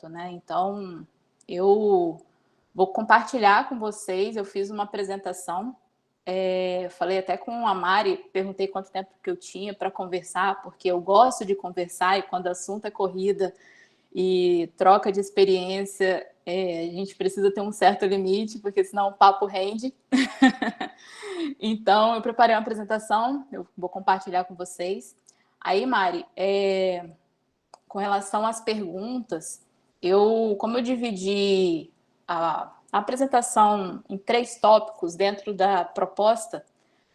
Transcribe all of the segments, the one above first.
né? Então, eu vou compartilhar com vocês, eu fiz uma apresentação, falei até com a Mari, perguntei quanto tempo que eu tinha para conversar, porque eu gosto de conversar e quando o assunto é corrida e troca de experiência, a gente precisa ter um certo limite, porque senão o papo rende. Então, eu preparei uma apresentação, eu vou compartilhar com vocês. Aí, Mari, com relação às perguntas, como eu dividi a apresentação em 3 tópicos dentro da proposta,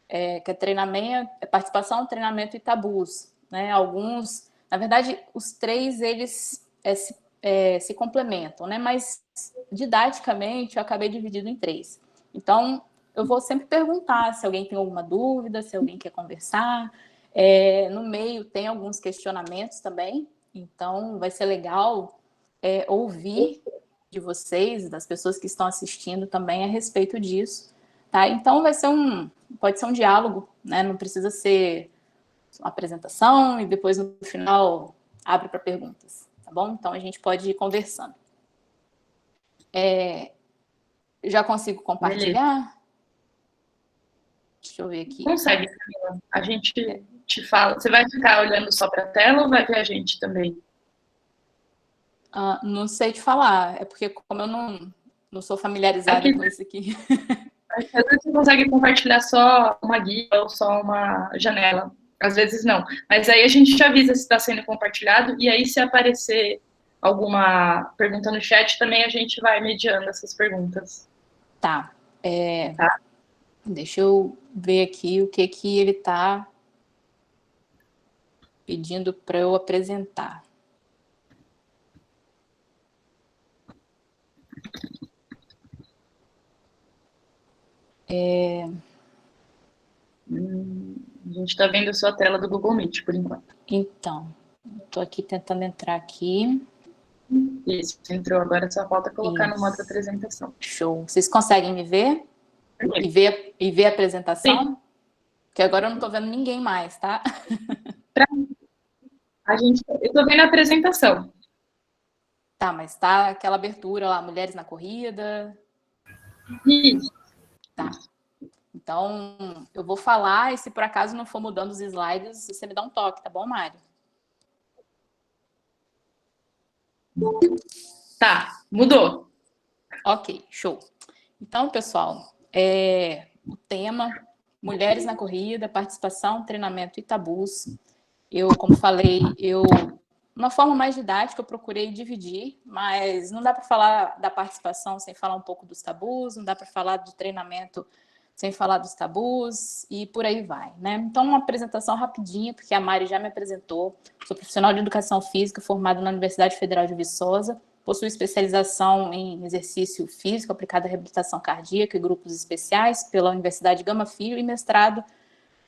que é treinamento, participação, treinamento e tabus, né? Alguns, na verdade, os 3 eles se complementam, né? Mas didaticamente eu acabei dividindo em 3. Então, eu vou sempre perguntar se alguém tem alguma dúvida, se alguém quer conversar. No meio tem alguns questionamentos também, então vai ser legal ouvir de vocês, das pessoas que estão assistindo também a respeito disso, tá? Então pode ser um diálogo, né? Não precisa ser uma apresentação e depois no final abre para perguntas, tá bom? Então a gente pode ir conversando. Já consigo compartilhar? Beleza. Deixa eu ver aqui. Consegue, Camila. A gente te fala. Você vai ficar olhando só para a tela ou vai ver a gente também? Não sei te falar. É porque como eu não sou familiarizada com isso aqui. Às vezes você consegue compartilhar só uma guia ou só uma janela. Às vezes não. Mas aí a gente te avisa se está sendo compartilhado. E aí, se aparecer alguma pergunta no chat, também a gente vai mediando essas perguntas. Tá. Deixa eu ver aqui o que ele está pedindo para eu apresentar. A gente está vendo a sua tela do Google Meet, por enquanto. Então, estou aqui tentando entrar aqui. Isso, entrou. Agora só falta colocar no modo apresentação. Show. Vocês conseguem me ver? E ver a apresentação? Sim. Porque agora eu não estou vendo ninguém mais, tá? Eu estou vendo a apresentação. Tá, mas tá aquela abertura lá, Mulheres na Corrida. Isso. Tá. Então, eu vou falar e se por acaso não for mudando os slides, você me dá um toque, tá bom, Mário? Tá, mudou. Ok, show. Então, pessoal, o tema, Mulheres na Corrida, participação, treinamento e tabus. Como falei, uma forma mais didática, eu procurei dividir, mas não dá para falar da participação sem falar um pouco dos tabus, não dá para falar do treinamento sem falar dos tabus, e por aí vai, né? Então, uma apresentação rapidinha, porque a Mari já me apresentou. Sou profissional de educação física, formada na Universidade Federal de Viçosa, possui especialização em exercício físico aplicado à reabilitação cardíaca e grupos especiais pela Universidade Gama Filho e mestrado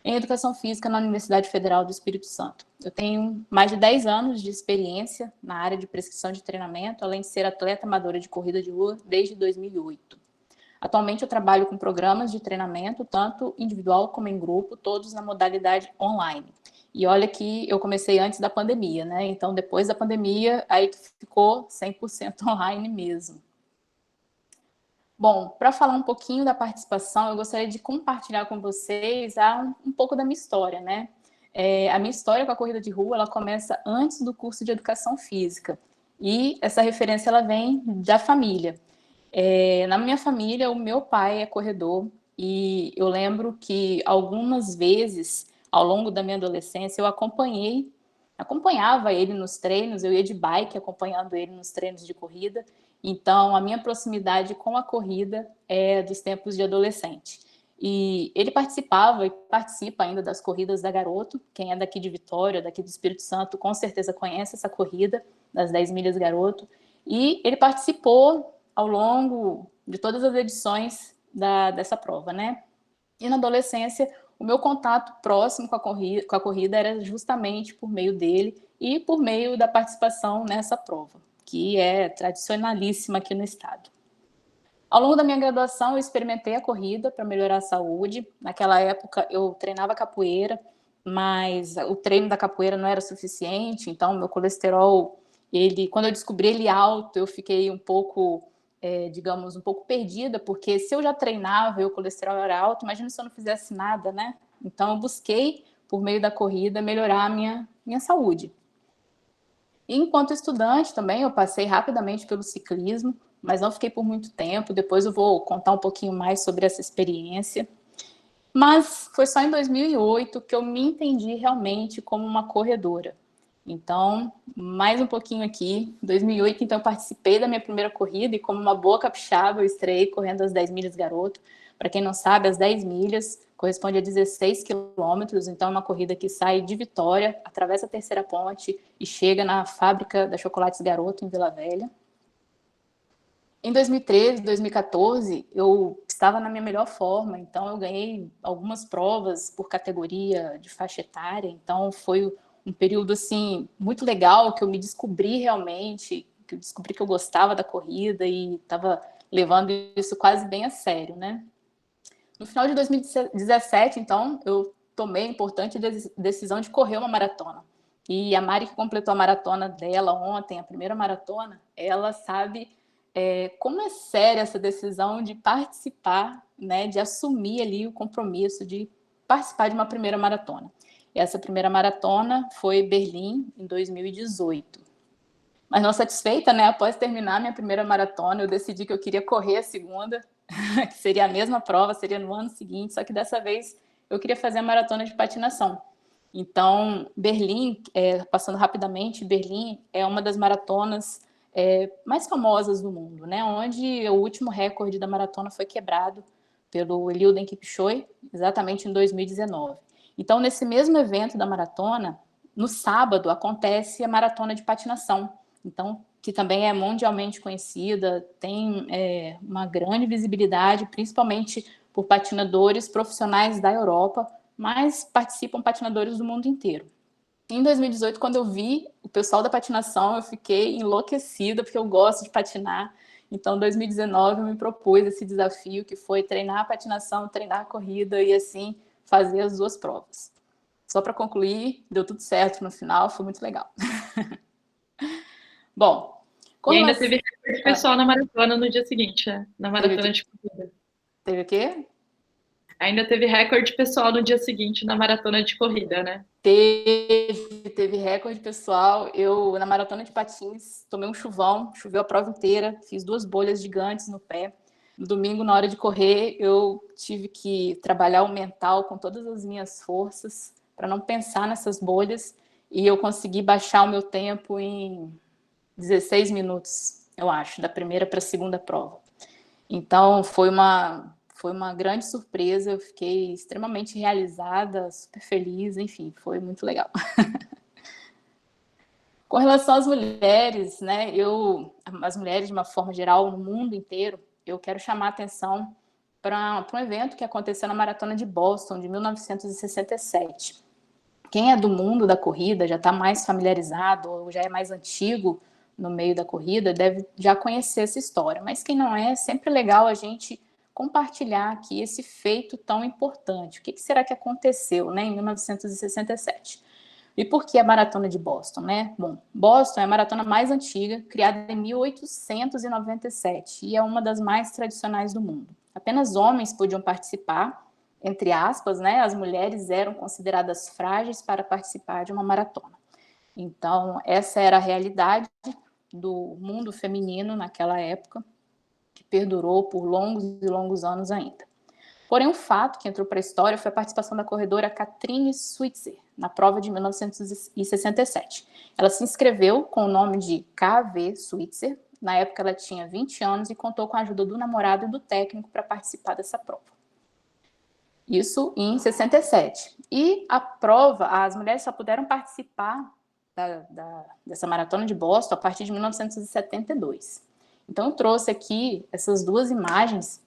em Educação Física na Universidade Federal do Espírito Santo. Eu tenho mais de 10 anos de experiência na área de prescrição de treinamento, além de ser atleta amadora de corrida de rua desde 2008. Atualmente eu trabalho com programas de treinamento, tanto individual como em grupo, todos na modalidade online. E olha que eu comecei antes da pandemia, né? Então, depois da pandemia, aí ficou 100% online mesmo. Bom, para falar um pouquinho da participação, eu gostaria de compartilhar com vocês um pouco da minha história, né? A minha história com a corrida de rua, ela começa antes do curso de Educação Física. E essa referência, ela vem da família. Na minha família, o meu pai é corredor e eu lembro que algumas vezes, ao longo da minha adolescência, eu acompanhava ele nos treinos, eu ia de bike acompanhando ele nos treinos de corrida. Então, a minha proximidade com a corrida é dos tempos de adolescente. E ele participava e participa ainda das corridas da Garoto. Quem é daqui de Vitória, daqui do Espírito Santo, com certeza conhece essa corrida das 10 milhas Garoto. E ele participou ao longo de todas as edições dessa prova, né? E na adolescência, o meu contato próximo com a corrida era justamente por meio dele e por meio da participação nessa prova, que é tradicionalíssima aqui no estado. Ao longo da minha graduação, eu experimentei a corrida para melhorar a saúde. Naquela época, eu treinava capoeira, mas o treino da capoeira não era suficiente, então meu colesterol quando eu descobri ele alto, eu fiquei um pouco, digamos, um pouco perdida, porque se eu já treinava e o colesterol era alto, imagina se eu não fizesse nada, né? Então, eu busquei, por meio da corrida, melhorar a minha saúde. E enquanto estudante também, eu passei rapidamente pelo ciclismo, mas não fiquei por muito tempo. Depois eu vou contar um pouquinho mais sobre essa experiência. Mas foi só em 2008 que eu me entendi realmente como uma corredora. Então, mais um pouquinho aqui. Em 2008, então, eu participei da minha primeira corrida e como uma boa capixaba, eu estreiei correndo as 10 milhas garoto. Para quem não sabe, as 10 milhas corresponde a 16 quilômetros, então é uma corrida que sai de Vitória, atravessa a Terceira Ponte e chega na fábrica da Chocolates Garoto, em Vila Velha. Em 2013, 2014, eu estava na minha melhor forma, então eu ganhei algumas provas por categoria de faixa etária, então foi um período assim muito legal que eu me descobri realmente, que eu descobri que eu gostava da corrida e estava levando isso quase bem a sério, né? No final de 2017, então, eu tomei a importante decisão de correr uma maratona. E a Mari, que completou a maratona dela ontem, a primeira maratona, ela sabe como é séria essa decisão de participar, né, de assumir ali o compromisso de participar de uma primeira maratona. E essa primeira maratona foi Berlim, em 2018. Mas não satisfeita, né, após terminar minha primeira maratona, eu decidi que eu queria correr a segunda, que seria a mesma prova, seria no ano seguinte, só que dessa vez eu queria fazer a maratona de patinação. Então, Berlim, passando rapidamente, Berlim é uma das maratonas mais famosas do mundo, né? Onde o último recorde da maratona foi quebrado pelo Eliud Kipchoge, exatamente em 2019. Então, nesse mesmo evento da maratona, no sábado, acontece a maratona de patinação. Então, que também é mundialmente conhecida, tem uma grande visibilidade, principalmente por patinadores profissionais da Europa, mas participam patinadores do mundo inteiro. Em 2018, quando eu vi o pessoal da patinação, eu fiquei enlouquecida, porque eu gosto de patinar. Então, em 2019, eu me propus esse desafio, que foi treinar a patinação, treinar a corrida e, assim, fazer as duas provas. Só para concluir, deu tudo certo no final, foi muito legal. Bom, e ainda teve recorde pessoal na maratona no dia seguinte, né? Na maratona de corrida. Teve o quê? Ainda teve recorde pessoal no dia seguinte na maratona de corrida, né? Teve recorde pessoal. Eu, na maratona de patins, tomei um chuvão, choveu a prova inteira, fiz 2 bolhas gigantes no pé. No domingo, na hora de correr, eu tive que trabalhar o mental com todas as minhas forças para não pensar nessas bolhas. E eu consegui baixar o meu tempo em 16 minutos, eu acho, da primeira para a segunda prova. Então, foi uma grande surpresa, eu fiquei extremamente realizada, super feliz, enfim, foi muito legal. Com relação às mulheres, né, as mulheres de uma forma geral, no mundo inteiro, eu quero chamar a atenção para um evento que aconteceu na Maratona de Boston, de 1967. Quem é do mundo da corrida, já está mais familiarizado, ou já é mais antigo no meio da corrida, deve já conhecer essa história. Mas quem não é sempre legal a gente compartilhar aqui esse feito tão importante. O que será que aconteceu, né, em 1967? E por que a Maratona de Boston, né? Bom, Boston é a maratona mais antiga, criada em 1897, e é uma das mais tradicionais do mundo. Apenas homens podiam participar, entre aspas, né? As mulheres eram consideradas frágeis para participar de uma maratona. Então, essa era a realidade do mundo feminino naquela época, que perdurou por longos e longos anos ainda. Porém, um fato que entrou para a história foi a participação da corredora Katrine Switzer, na prova de 1967. Ela se inscreveu com o nome de KV Switzer. Na época, ela tinha 20 anos e contou com a ajuda do namorado e do técnico para participar dessa prova. Isso em 67. E a prova, as mulheres só puderam participar dessa maratona de Boston a partir de 1972. Então, eu trouxe aqui essas duas imagens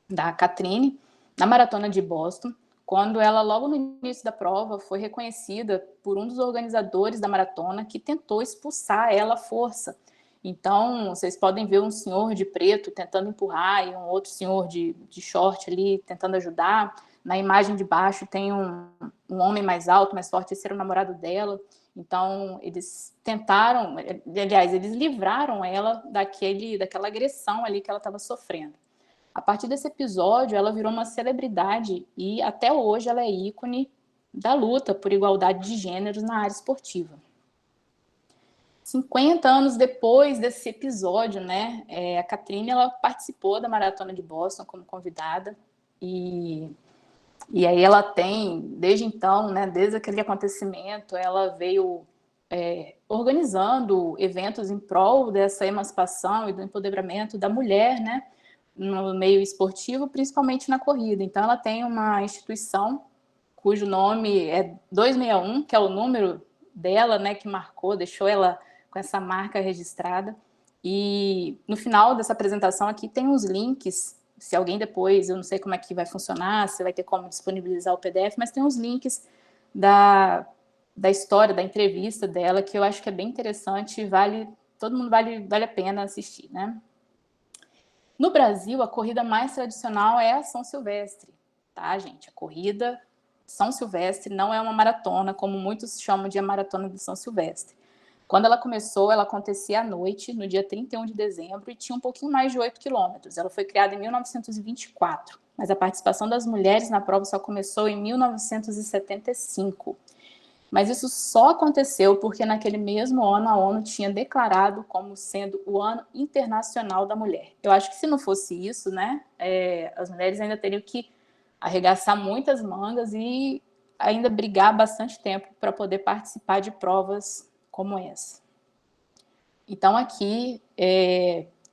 da Katrine na maratona de Boston, quando ela, logo no início da prova, foi reconhecida por um dos organizadores da maratona que tentou expulsar ela à força. Então, vocês podem ver um senhor de preto tentando empurrar e um outro senhor de short ali tentando ajudar. Na imagem de baixo tem um homem mais alto, mais forte, esse era o namorado dela. Então, eles tentaram, aliás, eles livraram ela daquela agressão ali que ela estava sofrendo. A partir desse episódio, ela virou uma celebridade e até hoje ela é ícone da luta por igualdade de gêneros na área esportiva. 50 anos depois desse episódio, né, a Catherine, ela participou da Maratona de Boston como convidada e aí ela tem, desde então, né, desde aquele acontecimento, ela veio organizando eventos em prol dessa emancipação e do empoderamento da mulher, né, no meio esportivo, principalmente na corrida. Então ela tem uma instituição cujo nome é 261, que é o número dela, né, que marcou, deixou ela com essa marca registrada. E no final dessa apresentação aqui tem uns links, se alguém depois, eu não sei como é que vai funcionar, se vai ter como disponibilizar o PDF, mas tem uns links da história, da entrevista dela, que eu acho que é bem interessante, todo mundo vale a pena assistir, né? No Brasil, a corrida mais tradicional é a São Silvestre, tá, gente? A corrida São Silvestre não é uma maratona, como muitos chamam de a Maratona de São Silvestre. Quando ela começou, ela acontecia à noite, no dia 31 de dezembro, e tinha um pouquinho mais de 8 quilômetros. Ela foi criada em 1924, mas a participação das mulheres na prova só começou em 1975. Mas isso só aconteceu porque naquele mesmo ano a ONU tinha declarado como sendo o Ano Internacional da Mulher. Eu acho que se não fosse isso, né, as mulheres ainda teriam que arregaçar muitas mangas e ainda brigar bastante tempo para poder participar de provas como essa. Então aqui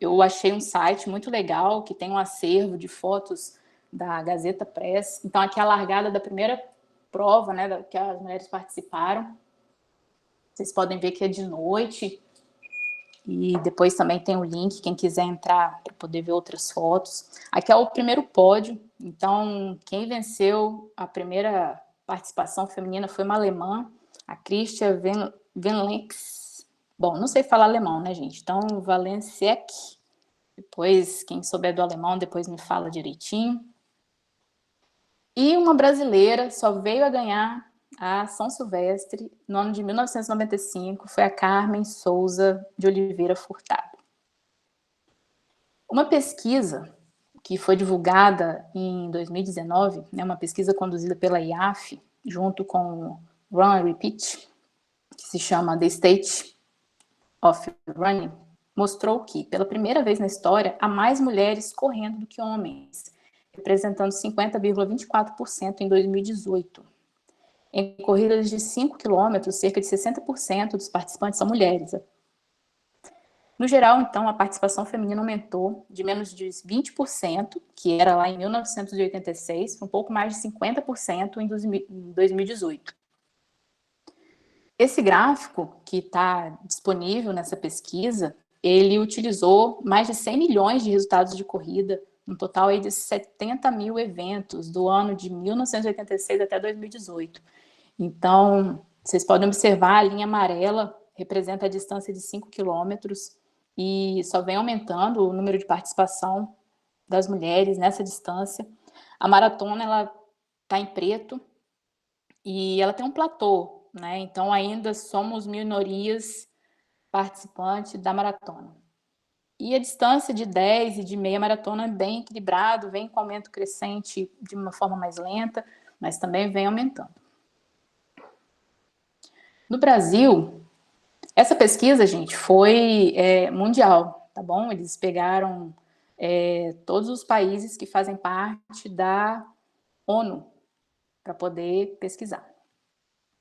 eu achei um site muito legal que tem um acervo de fotos da Gazeta Press. Então aqui é a largada da primeira prova, né, que as mulheres participaram. Vocês podem ver que é de noite. E depois também tem o link, quem quiser entrar para poder ver outras fotos. Aqui é o primeiro pódio. Então, quem venceu a primeira participação feminina foi uma alemã, a Christia Venlenx. Bom, não sei falar alemão, né, gente? Então, Valenciec. Depois, quem souber do alemão, depois me fala direitinho. E uma brasileira só veio a ganhar a São Silvestre no ano de 1995, foi a Carmen Souza de Oliveira Furtado. Uma pesquisa que foi divulgada em 2019, né, uma pesquisa conduzida pela IAF, junto com Run and Repeat, que se chama The State of Running, mostrou que, pela primeira vez na história, há mais mulheres correndo do que homens, representando 50,24% em 2018. Em corridas de 5 quilômetros, cerca de 60% dos participantes são mulheres. No geral, então, a participação feminina aumentou de menos de 20%, que era lá em 1986, para um pouco mais de 50% em 2018. Esse gráfico, que está disponível nessa pesquisa, ele utilizou mais de 100 milhões de resultados de corrida, um total aí de 70 mil eventos do ano de 1986 até 2018. Então, vocês podem observar, a linha amarela representa a distância de 5 quilômetros e só vem aumentando o número de participação das mulheres nessa distância. A maratona, ela está em preto e ela tem um platô, né? Então, ainda somos minorias participantes da maratona. E a distância de 10 e de meia maratona é bem equilibrado, vem com aumento crescente de uma forma mais lenta, mas também vem aumentando. No Brasil, essa pesquisa, gente, foi mundial, tá bom? Eles pegaram todos os países que fazem parte da ONU para poder pesquisar.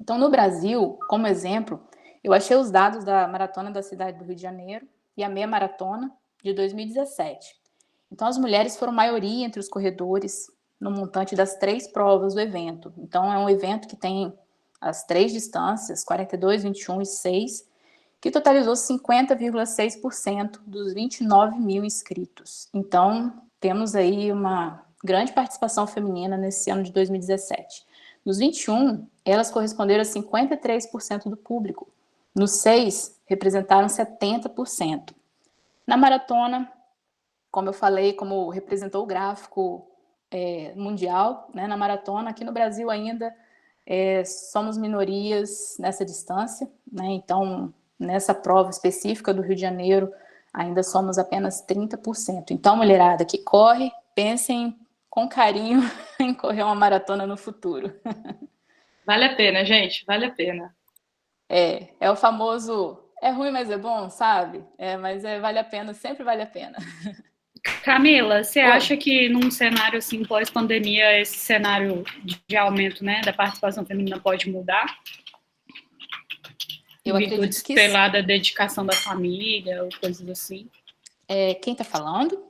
Então, no Brasil, como exemplo, eu achei os dados da Maratona da Cidade do Rio de Janeiro e a Meia Maratona de 2017. Então, as mulheres foram maioria entre os corredores no montante das 3 provas do evento. Então, é um evento que tem as 3 distâncias, 42, 21 e 6, que totalizou 50,6% dos 29 mil inscritos. Então, temos aí uma grande participação feminina nesse ano de 2017. Nos 21, elas corresponderam a 53% do público. Nos 6, representaram 70%. Na maratona, como eu falei, como representou o gráfico mundial, né, na maratona, aqui no Brasil ainda somos minorias nessa distância, né? Então, nessa prova específica do Rio de Janeiro, ainda somos apenas 30%. Então, mulherada que corre, pensem com carinho em correr uma maratona no futuro. Vale a pena, gente, vale a pena. É o famoso, é ruim, mas é bom, sabe? Mas vale a pena, sempre vale a pena. Camila, você Oi. acha que num cenário assim, pós-pandemia, esse cenário de aumento, né, da participação feminina pode mudar? Eu Em virtude, acredito que sei lá, da dedicação da família, ou coisas assim? quem está falando?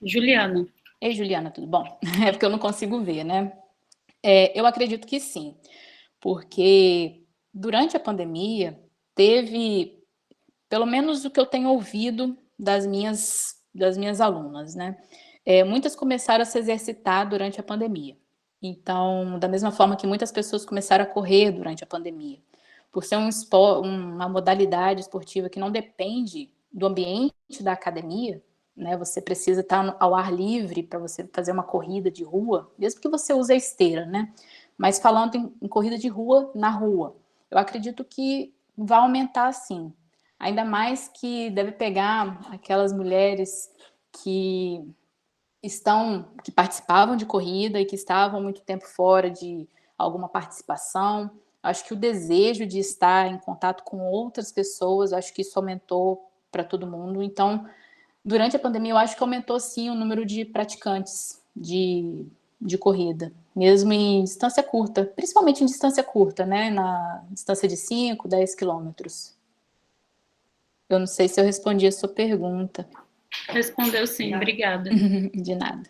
Juliana. Ei, Juliana, tudo bom? É porque eu não consigo ver, né? Eu acredito que sim, porque durante a pandemia teve, pelo menos o que eu tenho ouvido das minhas alunas, né? Muitas começaram a se exercitar durante a pandemia. Então, da mesma forma que muitas pessoas começaram a correr durante a pandemia, por ser uma modalidade esportiva que não depende do ambiente da academia, né? Você precisa estar ao ar livre para você fazer uma corrida de rua, mesmo que você use a esteira, né? Mas falando em corrida de rua, na rua, eu acredito que vai aumentar sim. Ainda mais que deve pegar aquelas mulheres que que participavam de corrida e que estavam muito tempo fora de alguma participação. Acho que o desejo de estar em contato com outras pessoas, acho que isso aumentou para todo mundo. Então, durante a pandemia, eu acho que aumentou sim o número de praticantes de corrida, mesmo em distância curta, principalmente em distância curta, né? Na distância de 5, 10 quilômetros. Eu não sei se eu respondi a sua pergunta. Respondeu sim, obrigada. De nada.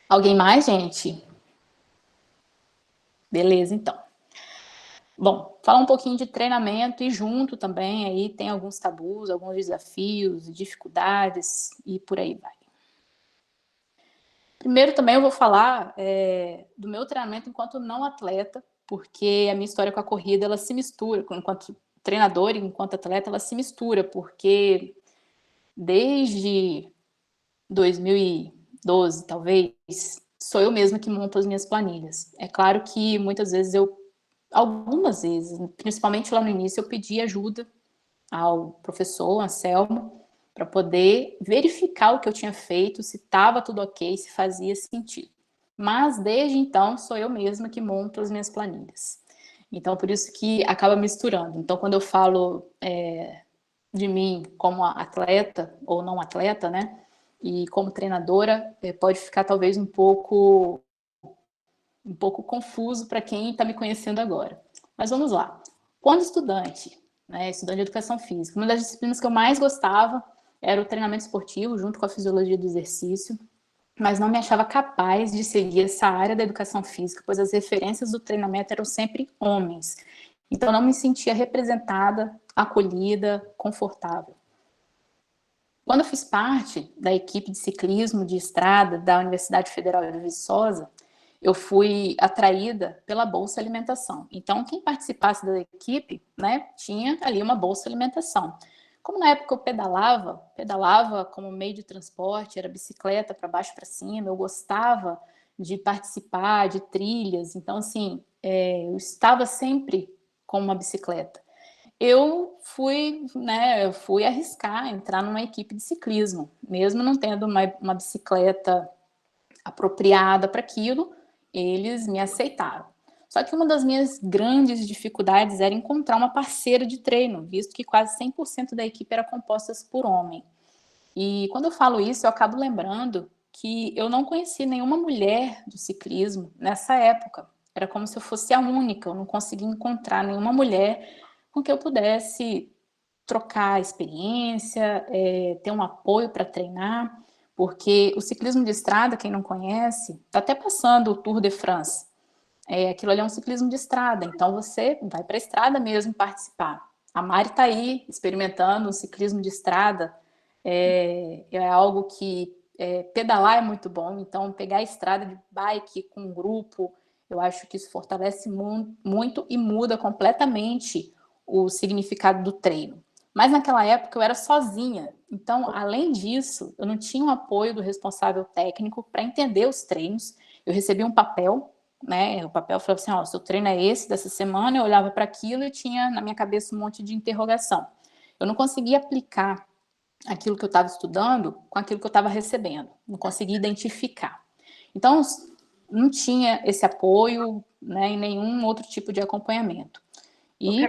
Alguém mais, gente? Beleza, então. Bom, falar um pouquinho de treinamento e junto também aí tem alguns tabus, alguns desafios, dificuldades e por aí vai. Primeiro também eu vou falar do meu treinamento enquanto não atleta, porque a minha história com a corrida ela se mistura, enquanto treinadora e enquanto atleta ela se mistura, porque desde 2012, talvez, sou eu mesma que monto as minhas planilhas. É claro que muitas vezes algumas vezes, principalmente lá no início, eu pedi ajuda ao professor Anselmo para poder verificar o que eu tinha feito, se estava tudo ok, se fazia sentido. Mas desde então sou eu mesma que monto as minhas planilhas. Então por isso que acaba misturando. Então quando eu falo de mim como atleta ou não atleta, né? E como treinadora, pode ficar talvez um pouco confuso para quem está me conhecendo agora. Mas vamos lá. Quando estudante, né, estudante de educação física, uma das disciplinas que eu mais gostava era o treinamento esportivo, junto com a fisiologia do exercício, mas não me achava capaz de seguir essa área da educação física, pois as referências do treinamento eram sempre homens. Então, não me sentia representada, acolhida, confortável. Quando eu fiz parte da equipe de ciclismo de estrada da Universidade Federal de Viçosa, eu fui atraída pela Bolsa Alimentação. Então, quem participasse da equipe, né, tinha ali uma Bolsa Alimentação. Como na época eu pedalava como meio de transporte, era bicicleta para baixo para cima, eu gostava de participar de trilhas, então, assim, eu estava sempre com uma bicicleta. Eu fui arriscar entrar numa equipe de ciclismo, mesmo não tendo uma bicicleta apropriada para aquilo, eles me aceitaram. Só que uma das minhas grandes dificuldades era encontrar uma parceira de treino, visto que quase 100% da equipe era composta por homem. E quando eu falo isso, eu acabo lembrando que eu não conheci nenhuma mulher do ciclismo nessa época. Era como se eu fosse a única, eu não conseguia encontrar nenhuma mulher com que eu pudesse trocar experiência, ter um apoio para treinar, porque o ciclismo de estrada, quem não conhece, está até passando o Tour de France. Aquilo ali é um ciclismo de estrada, então você vai para a estrada mesmo participar. A Mari está aí experimentando o ciclismo de estrada, é algo que pedalar é muito bom, então pegar a estrada de bike com um grupo, eu acho que isso fortalece muito e muda completamente o significado do treino. Mas naquela época eu era sozinha, então além disso, eu não tinha o apoio do responsável técnico para entender os treinos. Eu recebi um papel, né? O papel falava assim, ó, seu treino é esse dessa semana, eu olhava para aquilo e tinha na minha cabeça um monte de interrogação. Eu não conseguia aplicar aquilo que eu estava estudando com aquilo que eu estava recebendo, não conseguia identificar. Então, não tinha esse apoio, né, e nenhum outro tipo de acompanhamento. E...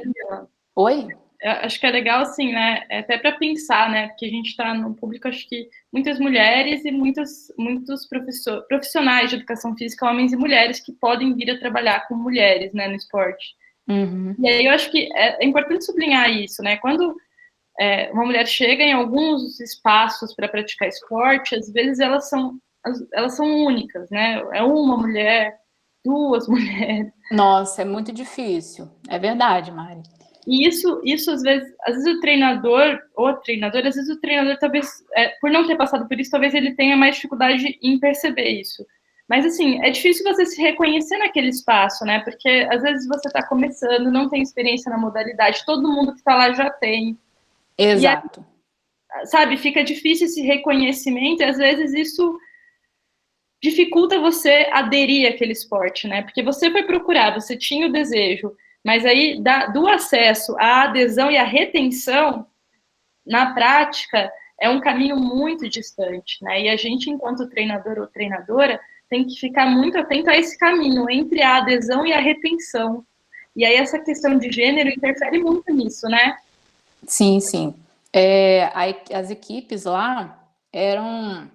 Oi? Eu acho que é legal, assim, né, até para pensar, né, porque a gente está no público, acho que muitas mulheres e muitos profissionais de educação física, homens e mulheres, que podem vir a trabalhar com mulheres, né, no esporte. Uhum. E aí eu acho que é importante sublinhar isso, né, quando uma mulher chega em alguns espaços para praticar esporte, às vezes elas são únicas, né, é uma mulher, duas mulheres. Nossa, é muito difícil, é verdade, Mari. E isso às vezes o treinador, às vezes o treinador talvez, por não ter passado por isso, talvez ele tenha mais dificuldade em perceber isso. Mas, assim, é difícil você se reconhecer naquele espaço, né? Porque, às vezes, você está começando, não tem experiência na modalidade, todo mundo que está lá já tem. Exato. E aí, sabe, fica difícil esse reconhecimento e, às vezes, isso dificulta você aderir àquele esporte, né? Porque você foi procurar, você tinha o desejo, mas aí do acesso à adesão e à retenção, na prática, é um caminho muito distante, né? E a gente, enquanto treinador ou treinadora, tem que ficar muito atento a esse caminho entre a adesão e a retenção. E aí essa questão de gênero interfere muito nisso, né? Sim, sim. As equipes lá eram...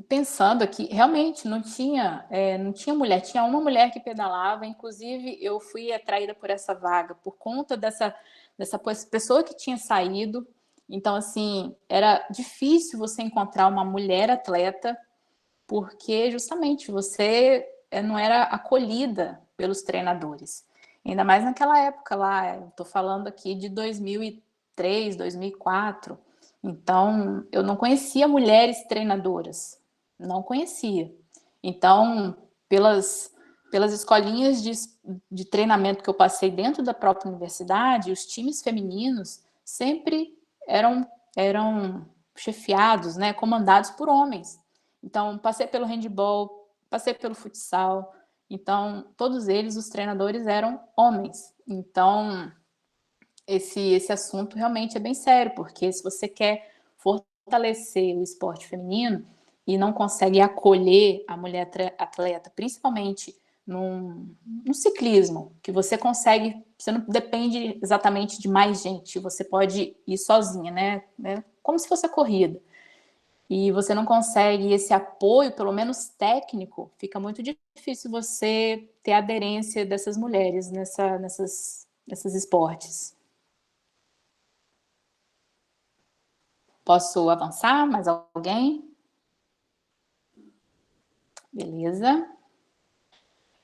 Pensando aqui, realmente não tinha mulher, tinha uma mulher que pedalava, inclusive eu fui atraída por essa vaga, por conta dessa pessoa que tinha saído. Então, assim, era difícil você encontrar uma mulher atleta, porque justamente você não era acolhida pelos treinadores. Ainda mais naquela época lá, eu estou falando aqui de 2003, 2004. Então, eu não conhecia mulheres treinadoras, não conhecia. Então, pelas escolinhas de treinamento que eu passei dentro da própria universidade, os times femininos sempre eram chefiados, né, comandados por homens. Então, passei pelo handebol, passei pelo futsal. Então, todos eles, os treinadores, eram homens. Então, esse assunto realmente é bem sério, porque se você quer fortalecer o esporte feminino e não consegue acolher a mulher atleta, principalmente no ciclismo, que você não depende exatamente de mais gente, você pode ir sozinha, né? Como se fosse a corrida. E você não consegue esse apoio, pelo menos técnico, fica muito difícil você ter a aderência dessas mulheres nesses esportes. Posso avançar? Mais alguém? Beleza.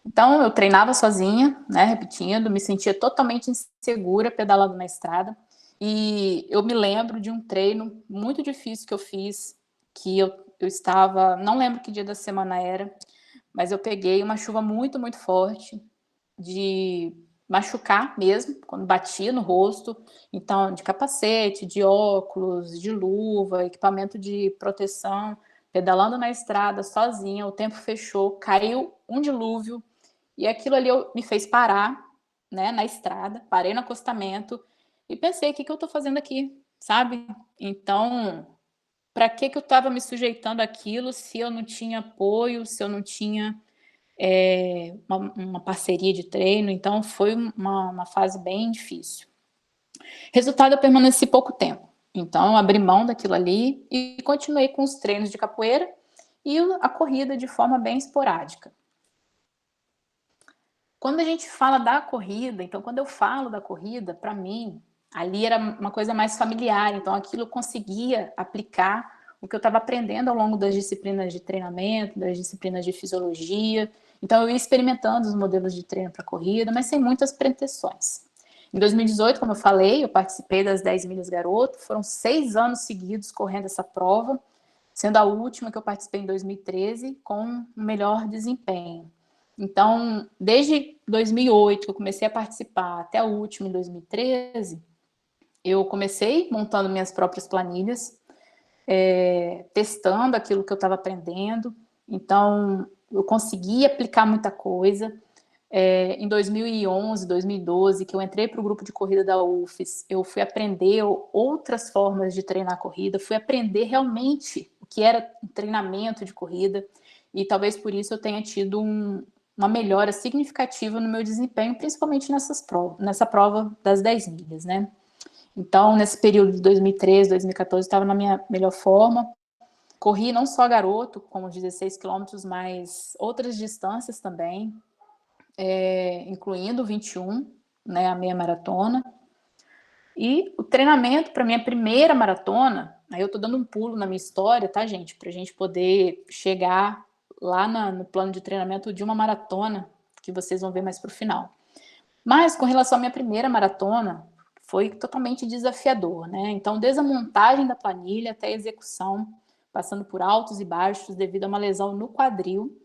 Então, eu treinava sozinha, né, repetindo, me sentia totalmente insegura pedalando na estrada. E eu me lembro de um treino muito difícil que eu fiz, que eu estava, não lembro que dia da semana era, mas eu peguei uma chuva muito, muito forte, de machucar mesmo, quando batia no rosto. Então, de capacete, de óculos, de luva, equipamento de proteção, pedalando na estrada sozinha, o tempo fechou, caiu um dilúvio, e aquilo ali me fez parar, né, na estrada, parei no acostamento e pensei, o que eu estou fazendo aqui, sabe? Então, para que eu estava me sujeitando àquilo se eu não tinha apoio, se eu não tinha uma parceria de treino? Então, foi uma fase bem difícil. Resultado, eu permaneci pouco tempo. Então, abri mão daquilo ali e continuei com os treinos de capoeira e a corrida de forma bem esporádica. Quando a gente fala da corrida, então, quando eu falo da corrida, para mim, ali era uma coisa mais familiar, então aquilo eu conseguia aplicar o que eu estava aprendendo ao longo das disciplinas de treinamento, das disciplinas de fisiologia. Então, eu ia experimentando os modelos de treino para corrida, mas sem muitas pretensões. Em 2018, como eu falei, eu participei das 10 milhas garoto, foram 6 anos seguidos correndo essa prova, sendo a última que eu participei em 2013, com um melhor desempenho. Então, desde 2008, que eu comecei a participar, até o último, em 2013, eu comecei montando minhas próprias planilhas, testando aquilo que eu estava aprendendo. Então, eu consegui aplicar muita coisa. Em 2011, 2012, que eu entrei para o grupo de corrida da UFES, eu fui aprender outras formas de treinar corrida, fui aprender realmente o que era um treinamento de corrida, e talvez por isso eu tenha tido uma melhora significativa no meu desempenho, principalmente nessa prova das 10 milhas, né? Então, nesse período de 2013, 2014, eu estava na minha melhor forma. Corri não só garoto, como 16 quilômetros, mas outras distâncias também, incluindo 21, né, a meia maratona. E o treinamento para minha primeira maratona, aí eu estou dando um pulo na minha história, tá, gente? Para a gente poder chegar lá no plano de treinamento de uma maratona, que vocês vão ver mais para o final. Mas, com relação à minha primeira maratona, foi totalmente desafiador, né? Então, desde a montagem da planilha até a execução, passando por altos e baixos devido a uma lesão no quadril.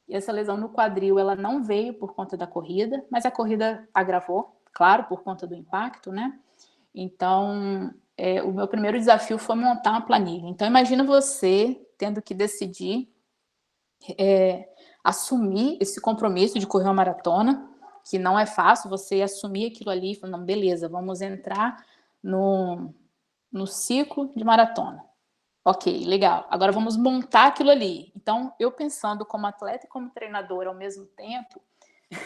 E essa lesão no quadril, ela não veio por conta da corrida, mas a corrida agravou, claro, por conta do impacto, né? Então, o meu primeiro desafio foi montar uma planilha. Então, imagina você tendo que decidir, assumir esse compromisso de correr uma maratona, que não é fácil você assumir aquilo ali e falar, não, beleza, vamos entrar no ciclo de maratona. Ok, legal. Agora vamos montar aquilo ali. Então, eu pensando como atleta e como treinadora ao mesmo tempo,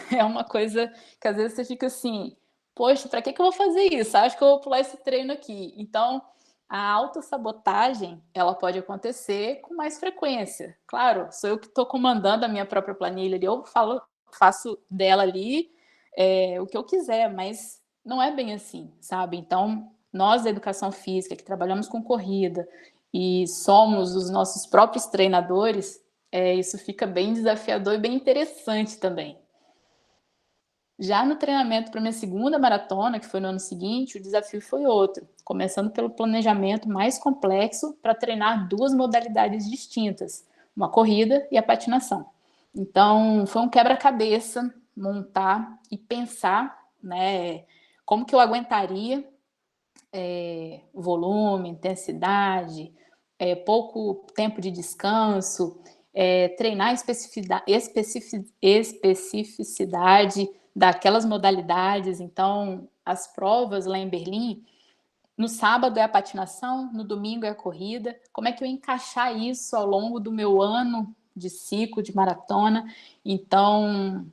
é uma coisa que às vezes você fica assim, poxa, para que eu vou fazer isso? Acho que eu vou pular esse treino aqui. Então, a autossabotagem, ela pode acontecer com mais frequência. Claro, sou eu que estou comandando a minha própria planilha ali, eu faço dela ali o que eu quiser, mas não é bem assim, sabe? Então, nós da educação física, que trabalhamos com corrida e somos os nossos próprios treinadores, isso fica bem desafiador e bem interessante também. Já no treinamento para minha segunda maratona, que foi no ano seguinte, o desafio foi outro, começando pelo planejamento mais complexo para treinar duas modalidades distintas, uma corrida e a patinação. Então, foi um quebra-cabeça montar e pensar, né, como que eu aguentaria volume, intensidade, pouco tempo de descanso, treinar especificidade daquelas modalidades. Então, as provas lá em Berlim, no sábado é a patinação, no domingo é a corrida. Como é que eu encaixar isso ao longo do meu ano de ciclo, de maratona? Então,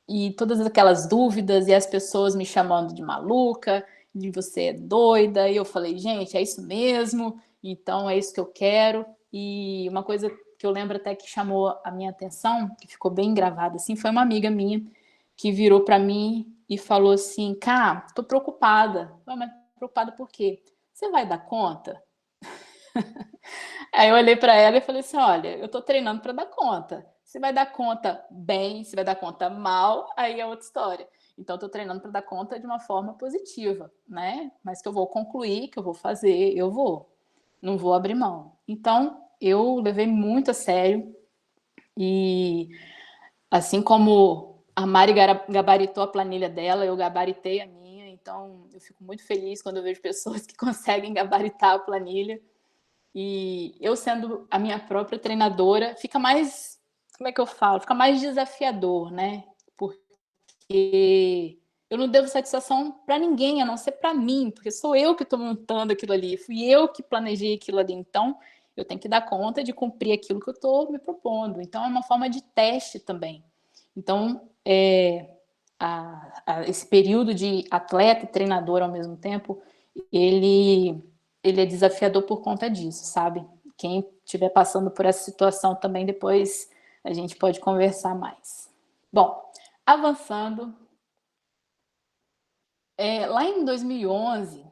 e todas aquelas dúvidas e as pessoas me chamando de maluca, de você é doida, e eu falei, gente, é isso mesmo, então é isso que eu quero. E uma coisa que eu lembro até que chamou a minha atenção, que ficou bem gravada assim, foi uma amiga minha que virou para mim e falou assim, Cá, tô preocupada. Mas preocupada por quê? Você vai dar conta? Aí eu olhei para ela e falei assim, olha, eu tô treinando para dar conta. Se vai dar conta bem, se vai dar conta mal, aí é outra história. Então, estou treinando para dar conta de uma forma positiva, né? Mas que eu vou concluir, que eu vou fazer, eu vou. Não vou abrir mão. Então, eu levei muito a sério. E assim como a Mari gabaritou a planilha dela, eu gabaritei a minha. Então, eu fico muito feliz quando eu vejo pessoas que conseguem gabaritar a planilha. E eu sendo a minha própria treinadora, fica mais, como é que eu falo? Fica mais desafiador, né? Porque eu não devo satisfação para ninguém, a não ser para mim, porque sou eu que estou montando aquilo ali, fui eu que planejei aquilo ali, então eu tenho que dar conta de cumprir aquilo que eu estou me propondo. Então é uma forma de teste também. Então, esse período de atleta e treinador ao mesmo tempo, ele é desafiador por conta disso, sabe? Quem estiver passando por essa situação também, depois a gente pode conversar mais. Bom, avançando, lá em 2011,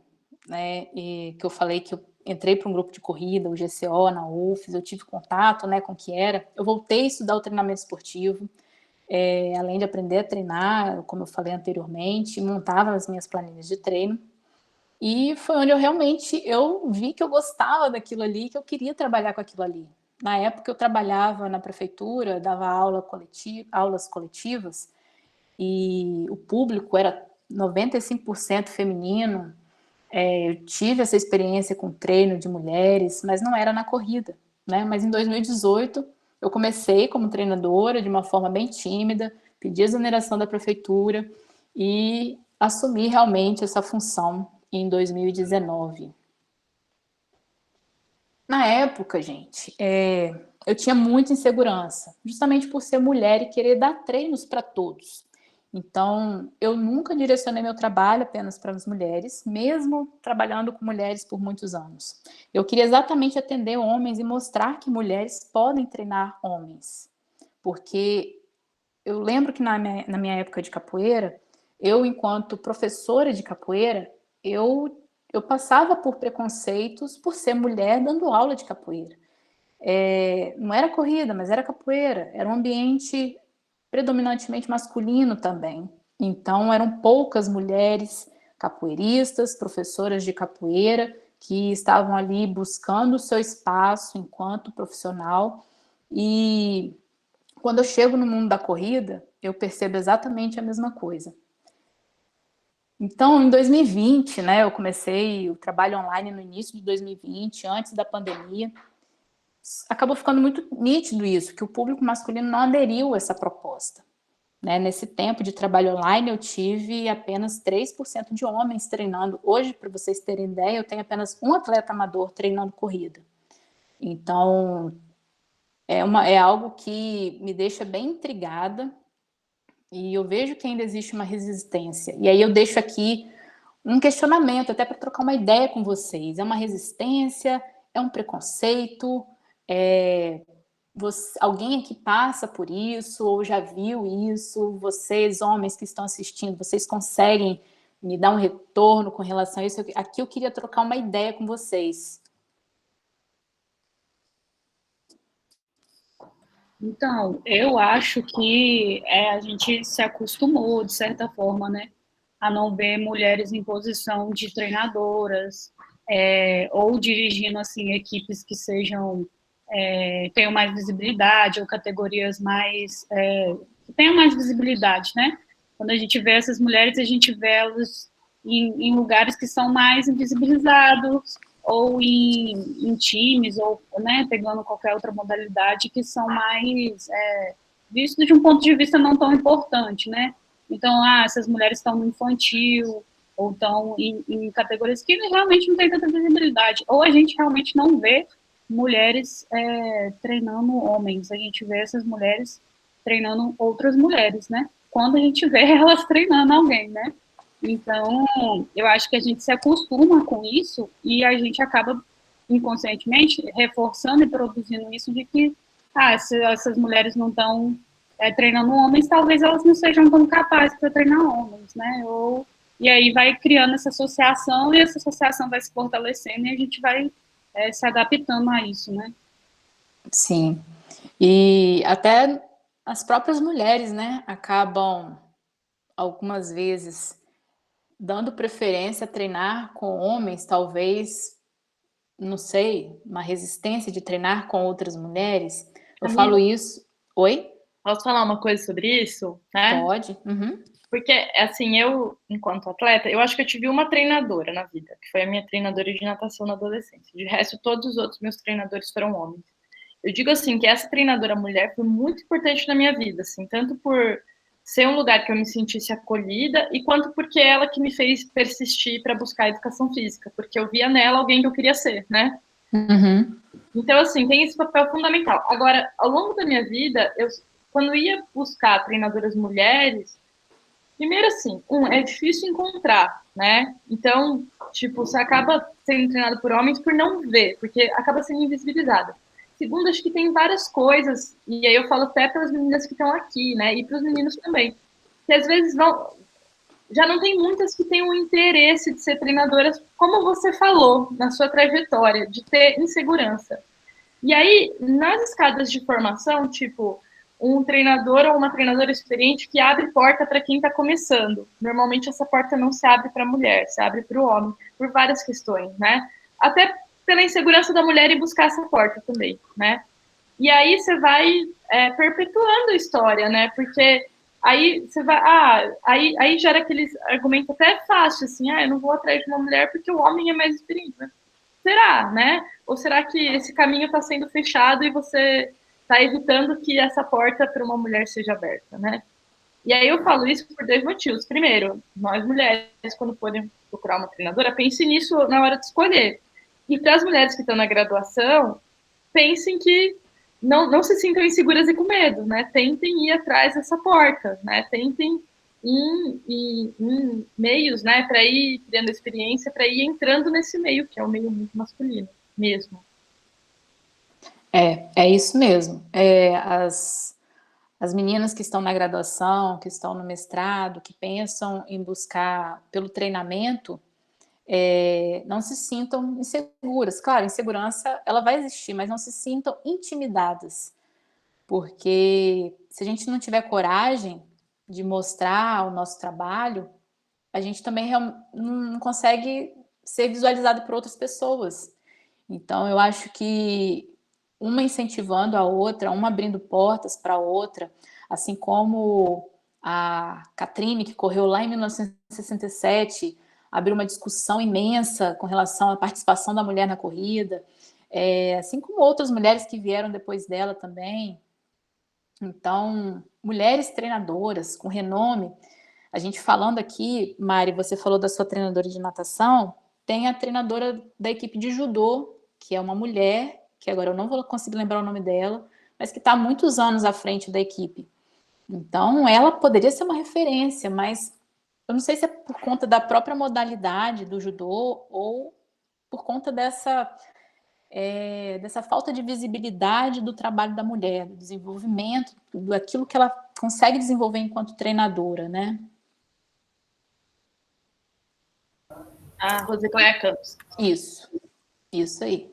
né, que eu falei que eu entrei para um grupo de corrida, o GCO, na UFES, eu tive contato, né, com o que era, eu voltei a estudar o treinamento esportivo, além de aprender a treinar, como eu falei anteriormente, montava as minhas planilhas de treino, e foi onde eu vi que eu gostava daquilo ali, que eu queria trabalhar com aquilo ali. Na época eu trabalhava na prefeitura, dava aulas coletivas, e o público era 95% feminino. Eu tive essa experiência com treino de mulheres, mas não era na corrida, né? Mas em 2018 Eu comecei como treinadora de uma forma bem tímida, pedi exoneração da prefeitura e assumi realmente essa função em 2019. Na época, gente, eu tinha muita insegurança, justamente por ser mulher e querer dar treinos para todos. Então, eu nunca direcionei meu trabalho apenas para as mulheres, mesmo trabalhando com mulheres por muitos anos. Eu queria exatamente atender homens e mostrar que mulheres podem treinar homens. Porque eu lembro que na minha época de capoeira, eu, enquanto professora de capoeira, eu passava por preconceitos por ser mulher dando aula de capoeira. Não era corrida, mas era capoeira. Era um ambiente predominantemente masculino também. Então, eram poucas mulheres capoeiristas, professoras de capoeira, que estavam ali buscando o seu espaço enquanto profissional. E quando eu chego no mundo da corrida, eu percebo exatamente a mesma coisa. Então, em 2020, né, eu comecei o trabalho online no início de 2020, antes da pandemia. Acabou ficando muito nítido isso, que o público masculino não aderiu a essa proposta. Né? Nesse tempo de trabalho online, eu tive apenas 3% de homens treinando. Hoje, para vocês terem ideia, eu tenho apenas um atleta amador treinando corrida. Então, é algo que me deixa bem intrigada e eu vejo que ainda existe uma resistência. E aí eu deixo aqui um questionamento, até para trocar uma ideia com vocês. É uma resistência? É um preconceito? Alguém aqui passa por isso ou já viu isso? Vocês, homens que estão assistindo, vocês conseguem me dar um retorno com relação a isso? Aqui eu queria trocar uma ideia com vocês. Então, eu acho que a gente se acostumou, de certa forma, né, a não ver mulheres em posição de treinadoras, ou dirigindo, assim, equipes que sejam, tenham mais visibilidade, ou categorias mais, que tenham mais visibilidade, né? Quando a gente vê essas mulheres, a gente vê elas em lugares que são mais invisibilizados, ou em times, ou, né, pegando qualquer outra modalidade, que são mais vistos de um ponto de vista não tão importante, né? Então, essas mulheres estão no infantil, ou estão em categorias que realmente não tem tanta visibilidade, ou a gente realmente não vê mulheres treinando homens, a gente vê essas mulheres treinando outras mulheres, né? Quando a gente vê elas treinando alguém, né? Então, eu acho que a gente se acostuma com isso e a gente acaba inconscientemente reforçando e produzindo isso de que se essas mulheres não estão treinando homens, talvez elas não sejam tão capazes para treinar homens, né? E aí vai criando essa associação e essa associação vai se fortalecendo e a gente vai se adaptando a isso, né? Sim. E até as próprias mulheres, né, acabam algumas vezes dando preferência a treinar com homens, talvez, não sei, uma resistência de treinar com outras mulheres. Eu falo isso. Oi? Posso falar uma coisa sobre isso? Né? Pode. Uhum. Porque, assim, eu, enquanto atleta, eu acho que eu tive uma treinadora na vida, que foi a minha treinadora de natação na adolescência. De resto, todos os outros meus treinadores foram homens. Eu digo assim, que essa treinadora mulher foi muito importante na minha vida, assim, tanto por ser um lugar que eu me sentisse acolhida, e quanto porque ela que me fez persistir para buscar a educação física, porque eu via nela alguém que eu queria ser, né? Uhum. Então, assim, tem esse papel fundamental. Agora, ao longo da minha vida, quando ia buscar treinadoras mulheres, primeiro, assim, é difícil encontrar, né? Então, tipo, você acaba sendo treinado por homens por não ver, porque acaba sendo invisibilizada. Segundo, acho que tem várias coisas, e aí eu falo até para as meninas que estão aqui, né? E para os meninos também, que às vezes já não tem muitas que têm o interesse de ser treinadoras, como você falou na sua trajetória, de ter insegurança. E aí, nas escadas de formação, tipo, um treinador ou uma treinadora experiente que abre porta para quem está começando. Normalmente essa porta não se abre para a mulher, se abre para o homem, por várias questões, né? Até pela insegurança da mulher e buscar essa porta também, né? E aí você vai perpetuando a história, né? Porque aí você vai, aí gera aquele argumento até fácil, assim, eu não vou atrás de uma mulher porque o homem é mais experiente, né? Será, né? Ou será que esse caminho está sendo fechado e você está evitando que essa porta para uma mulher seja aberta, né? E aí eu falo isso por 2 motivos. Primeiro, nós mulheres, quando forem procurar uma treinadora, pensem nisso na hora de escolher. E para as mulheres que estão na graduação, pensem que não se sintam inseguras e com medo, né? Tentem ir atrás dessa porta, né? Tentem em meios, né? Para ir criando experiência, para ir entrando nesse meio, que é um meio muito masculino mesmo. É isso mesmo. As meninas que estão na graduação, que estão no mestrado, que pensam em buscar pelo treinamento, não se sintam inseguras. Claro, insegurança ela vai existir, mas não se sintam intimidadas, porque se a gente não tiver coragem de mostrar o nosso trabalho, a gente também não consegue ser visualizado por outras pessoas. Então, eu acho que uma incentivando a outra, uma abrindo portas para a outra, assim como a Catrine, que correu lá em 1967, abriu uma discussão imensa com relação à participação da mulher na corrida, assim como outras mulheres que vieram depois dela também. Então, mulheres treinadoras com renome. A gente falando aqui, Mari, você falou da sua treinadora de natação, tem a treinadora da equipe de judô, que é uma mulher, que agora eu não vou conseguir lembrar o nome dela, mas que está há muitos anos à frente da equipe. Então, ela poderia ser uma referência, mas eu não sei se é por conta da própria modalidade do judô ou por conta dessa falta de visibilidade do trabalho da mulher, do desenvolvimento, daquilo que ela consegue desenvolver enquanto treinadora, né? A Rosicléia Campos. Isso aí.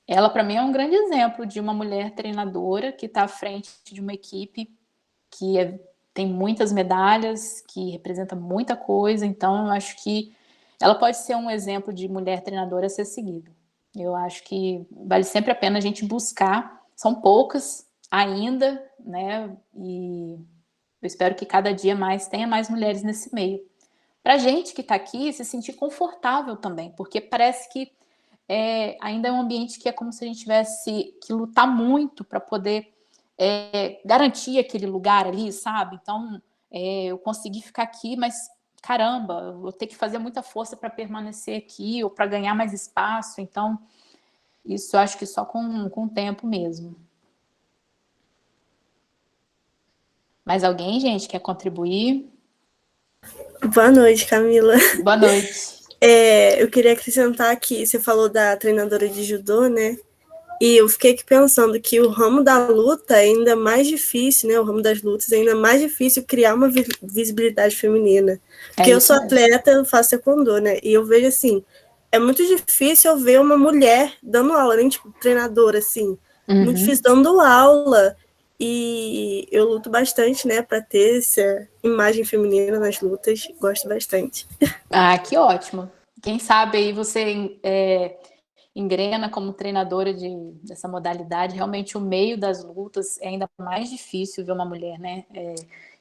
Ela, para mim, é um grande exemplo de uma mulher treinadora que está à frente de uma equipe que tem muitas medalhas, que representa muita coisa, então eu acho que ela pode ser um exemplo de mulher treinadora a ser seguido. Eu acho que vale sempre a pena a gente buscar, são poucas ainda, né, e eu espero que cada dia mais tenha mais mulheres nesse meio. Para a gente que está aqui, se sentir confortável também, porque parece que ainda é um ambiente que é como se a gente tivesse que lutar muito para poder garantir aquele lugar ali, sabe? Então, eu consegui ficar aqui, mas caramba, eu vou ter que fazer muita força para permanecer aqui ou para ganhar mais espaço. Então, isso eu acho que só com o tempo mesmo. Mais alguém, gente, quer contribuir? Boa noite, Camila. Boa noite. Eu queria acrescentar aqui, você falou da treinadora de judô, né? E eu fiquei aqui pensando que o ramo da luta é ainda mais difícil, né? O ramo das lutas é ainda mais difícil criar uma visibilidade feminina. Porque eu sou atleta, eu faço taekwondo, né? E eu vejo assim, é muito difícil eu ver uma mulher dando aula, nem tipo treinadora, assim. Muito difícil dando aula. E eu luto bastante, né, para ter essa imagem feminina nas lutas. Gosto bastante. Ah, que ótimo. Quem sabe aí você engrena como treinadora dessa modalidade. Realmente o meio das lutas é ainda mais difícil ver uma mulher, né?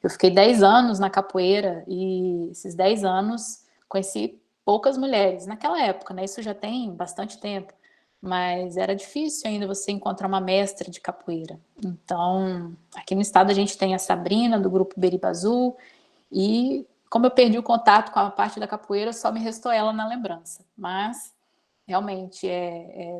Eu fiquei 10 anos na capoeira e esses 10 anos conheci poucas mulheres naquela época, né? Isso já tem bastante tempo, mas era difícil ainda você encontrar uma mestra de capoeira. Então, aqui no estado a gente tem a Sabrina, do grupo Beriba Azul, e como eu perdi o contato com a parte da capoeira, só me restou ela na lembrança. Mas, realmente,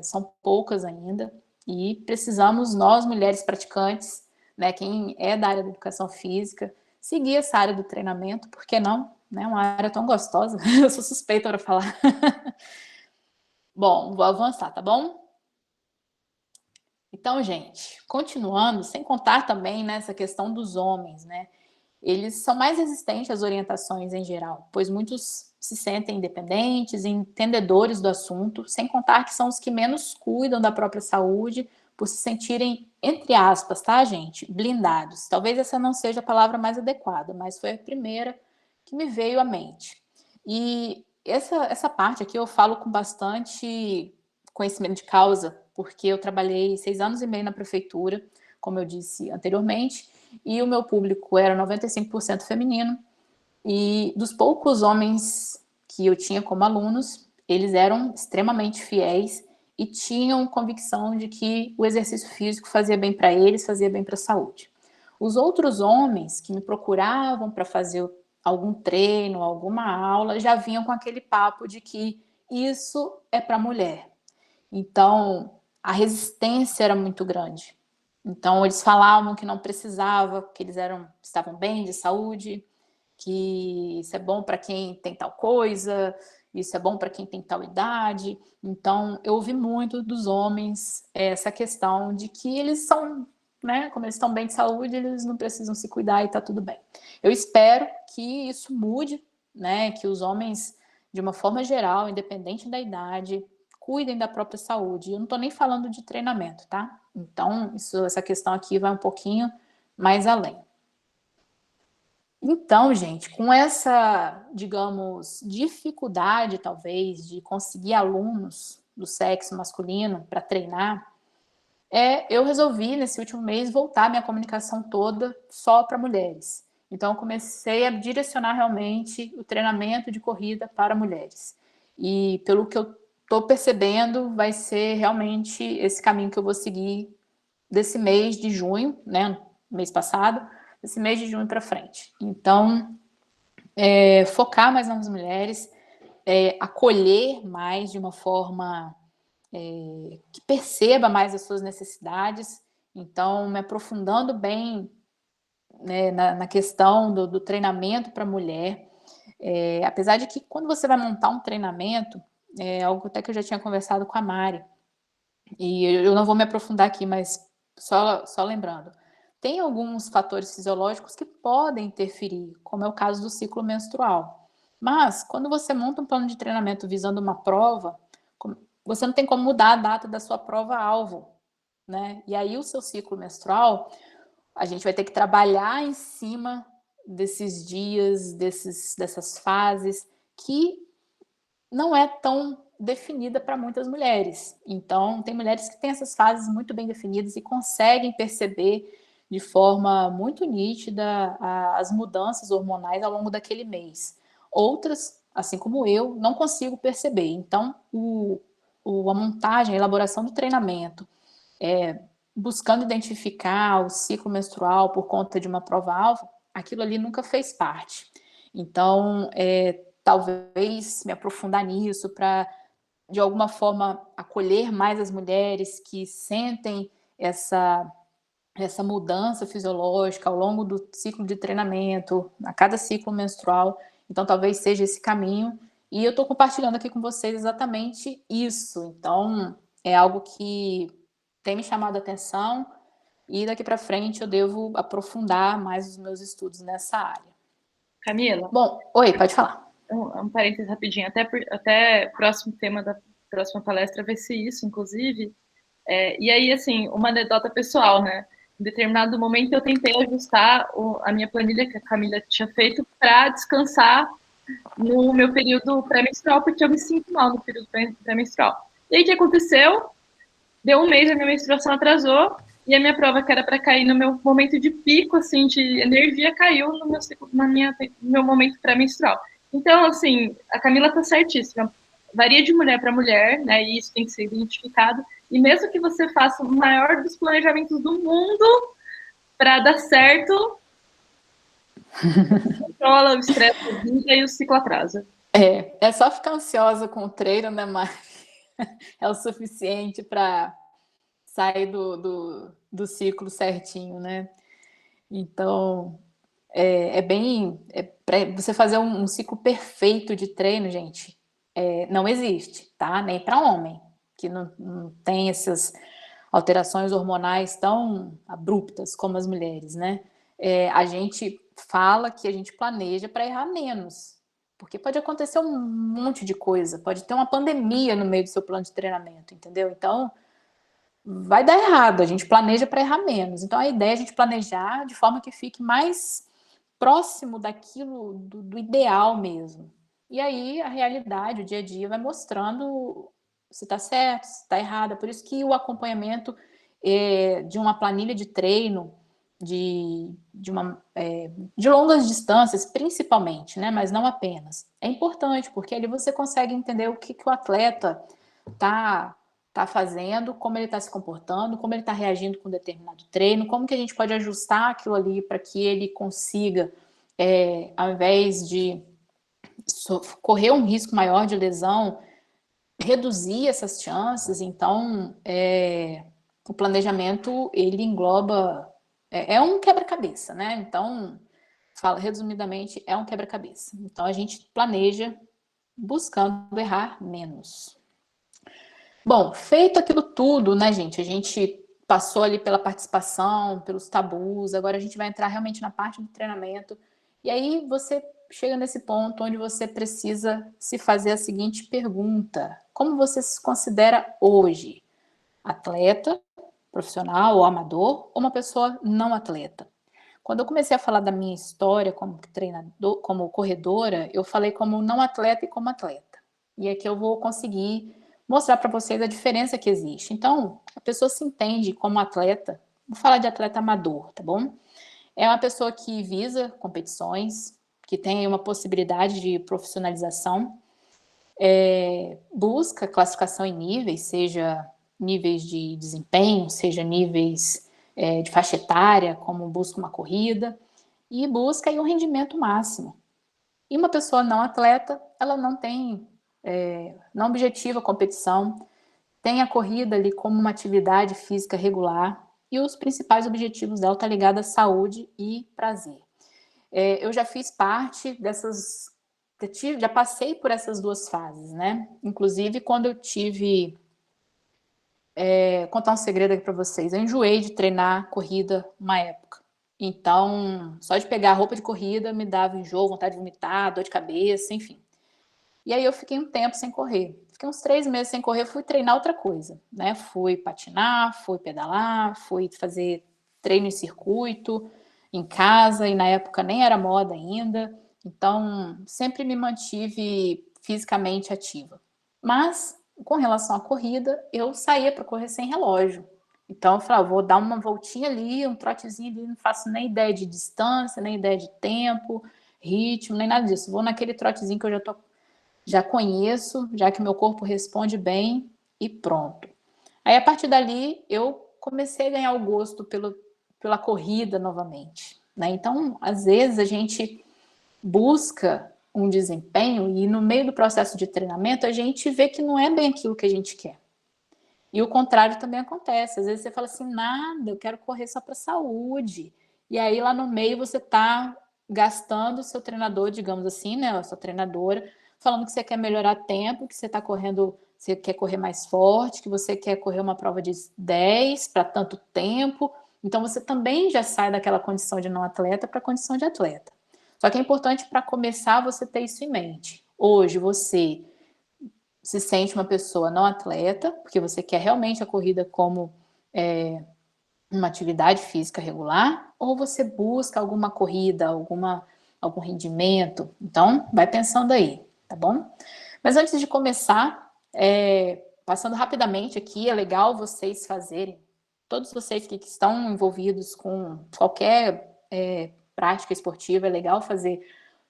são poucas ainda, e precisamos, nós, mulheres praticantes, né, quem é da área da educação física, seguir essa área do treinamento, por que não? Né, uma área tão gostosa, eu sou suspeita para falar. Bom, vou avançar, tá bom? Então, gente, continuando, sem contar também nessa questão dos homens, né? Eles são mais resistentes às orientações em geral, pois muitos se sentem independentes e entendedores do assunto, sem contar que são os que menos cuidam da própria saúde, por se sentirem, entre aspas, tá, gente, blindados. Talvez essa não seja a palavra mais adequada, mas foi a primeira que me veio à mente. E essa parte aqui eu falo com bastante conhecimento de causa, porque eu trabalhei 6 anos e meio na prefeitura, como eu disse anteriormente, e o meu público era 95% feminino, e dos poucos homens que eu tinha como alunos, eles eram extremamente fiéis e tinham convicção de que o exercício físico fazia bem para eles, fazia bem para a saúde. Os outros homens que me procuravam para fazer algum treino, alguma aula, já vinham com aquele papo de que isso é para mulher. Então, a resistência era muito grande. Então, eles falavam que não precisava, que eles estavam bem de saúde, que isso é bom para quem tem tal coisa, isso é bom para quem tem tal idade. Então, eu ouvi muito dos homens essa questão de que eles são, né, como eles estão bem de saúde, eles não precisam se cuidar e está tudo bem. Eu espero que isso mude, né, que os homens, de uma forma geral, independente da idade, cuidem da própria saúde. Eu não estou nem falando de treinamento, tá? Então, essa questão aqui vai um pouquinho mais além. Então, gente, com essa, digamos, dificuldade, talvez, de conseguir alunos do sexo masculino para treinar, eu resolvi, nesse último mês, voltar minha comunicação toda só para mulheres. Então, eu comecei a direcionar realmente o treinamento de corrida para mulheres. E, pelo que eu estou percebendo, vai ser realmente esse caminho que eu vou seguir desse mês de junho, né, mês passado, desse mês de junho para frente. Então, focar mais nas mulheres, acolher mais de uma forma que perceba mais as suas necessidades. Então, me aprofundando bem, né, na questão do treinamento para mulher. Apesar de que quando você vai montar um treinamento, algo até que eu já tinha conversado com a Mari, e eu não vou me aprofundar aqui, mas só lembrando, tem alguns fatores fisiológicos que podem interferir, como é o caso do ciclo menstrual. Mas, quando você monta um plano de treinamento visando uma prova, você não tem como mudar a data da sua prova-alvo, né? E aí o seu ciclo menstrual, a gente vai ter que trabalhar em cima desses dias, dessas fases, que não é tão definida para muitas mulheres. Então, tem mulheres que têm essas fases muito bem definidas e conseguem perceber de forma muito nítida as mudanças hormonais ao longo daquele mês. Outras, assim como eu, não consigo perceber. Então, a montagem, a elaboração do treinamento, buscando identificar o ciclo menstrual por conta de uma prova-alvo, aquilo ali nunca fez parte. Então, talvez me aprofundar nisso para, de alguma forma, acolher mais as mulheres que sentem essa mudança fisiológica ao longo do ciclo de treinamento, a cada ciclo menstrual. Então, talvez seja esse caminho. E eu estou compartilhando aqui com vocês exatamente isso. Então, é algo que tem me chamado a atenção e daqui para frente eu devo aprofundar mais os meus estudos nessa área. Camila? Bom, oi, pode falar. Um parênteses rapidinho, até próximo tema da próxima palestra vai ser isso, inclusive. E aí, assim, uma anedota pessoal, né? Em determinado momento eu tentei ajustar a minha planilha que a Camila tinha feito para descansar no meu período pré-menstrual, porque eu me sinto mal no período pré-menstrual. E aí, o que aconteceu? Deu um mês, a minha menstruação atrasou, e a minha prova, que era para cair no meu momento de pico, assim, de energia, caiu no meu momento pré-menstrual. Então, assim, a Camila está certíssima. Varia de mulher para mulher, né? E isso tem que ser identificado. E mesmo que você faça o maior dos planejamentos do mundo para dar certo, controla o estresse da vida e o ciclo atrasa. É só ficar ansiosa com o treino, né, Mari? É o suficiente para sair do ciclo certinho, né? Então, para você fazer um ciclo perfeito de treino, gente, não existe, tá? Nem para homem, que não tem essas alterações hormonais tão abruptas como as mulheres, né? A gente fala que a gente planeja para errar menos, porque pode acontecer um monte de coisa, pode ter uma pandemia no meio do seu plano de treinamento, entendeu? Então, vai dar errado, a gente planeja para errar menos. Então, a ideia é a gente planejar de forma que fique mais próximo daquilo, do ideal mesmo. E aí, a realidade, o dia a dia, vai mostrando se está certo, se está errado. É por isso que o acompanhamento de uma planilha de treino, de longas distâncias, principalmente, né, mas não apenas, é importante, porque ali você consegue entender o que o atleta está está fazendo, como ele está se comportando, como ele está reagindo com determinado treino, como que a gente pode ajustar aquilo ali para que ele consiga, ao invés de correr um risco maior de lesão, reduzir essas chances. Então, o planejamento, ele engloba, é um quebra-cabeça, né? Então, resumidamente, é um quebra-cabeça. Então, a gente planeja buscando errar menos. Bom, feito aquilo tudo, né, gente? A gente passou ali pela participação, pelos tabus, agora a gente vai entrar realmente na parte do treinamento. E aí você chega nesse ponto onde você precisa se fazer a seguinte pergunta: como você se considera hoje? Atleta, profissional ou amador, ou uma pessoa não atleta? Quando eu comecei a falar da minha história como treinador, como corredora, eu falei como não atleta e como atleta. E aqui eu vou conseguir mostrar para vocês a diferença que existe. Então, a pessoa se entende como atleta, vou falar de atleta amador, tá bom? É uma pessoa que visa competições, que tem uma possibilidade de profissionalização, busca classificação em níveis, seja níveis de desempenho, seja níveis de faixa etária, como busca uma corrida, e busca aí um rendimento máximo. E uma pessoa não atleta, ela não tem, não objetiva a competição, tem a corrida ali como uma atividade física regular, e os principais objetivos dela estão ligados à saúde e prazer. Eu já fiz parte dessas, já passei por essas duas fases, né? Inclusive, quando eu tive, contar um segredo aqui para vocês, eu enjoei de treinar corrida uma época. Então, só de pegar a roupa de corrida me dava enjoo, vontade de vomitar, dor de cabeça, enfim. E aí eu fiquei um tempo sem correr. Fiquei uns 3 meses sem correr, fui treinar outra coisa, né? Fui patinar, fui pedalar, fui fazer treino em circuito, em casa, e na época nem era moda ainda. Então, sempre me mantive fisicamente ativa. Mas, com relação à corrida, eu saía para correr sem relógio. Então, eu falava, vou dar uma voltinha ali, um trotezinho ali, não faço nem ideia de distância, nem ideia de tempo, ritmo, nem nada disso. Vou naquele trotezinho que eu já conheço, já que meu corpo responde bem, e pronto. Aí, a partir dali, eu comecei a ganhar o gosto pela corrida novamente, né? Então, às vezes, a gente busca um desempenho e no meio do processo de treinamento, a gente vê que não é bem aquilo que a gente quer. E o contrário também acontece. Às vezes você fala assim, nada, eu quero correr só para saúde. E aí, lá no meio, você está gastando o seu treinador, digamos assim, né? A sua treinadora, falando que você quer melhorar tempo, que você está correndo, você quer correr mais forte, que você quer correr uma prova de 10 para tanto tempo. Então, você também já sai daquela condição de não atleta para a condição de atleta. Só que é importante, para começar, você ter isso em mente. Hoje, você se sente uma pessoa não atleta, porque você quer realmente a corrida como uma atividade física regular, ou você busca alguma corrida, algum rendimento. Então, vai pensando aí, tá bom? Mas antes de começar, passando rapidamente aqui, é legal vocês fazerem, todos vocês que estão envolvidos com qualquer prática esportiva, é legal fazer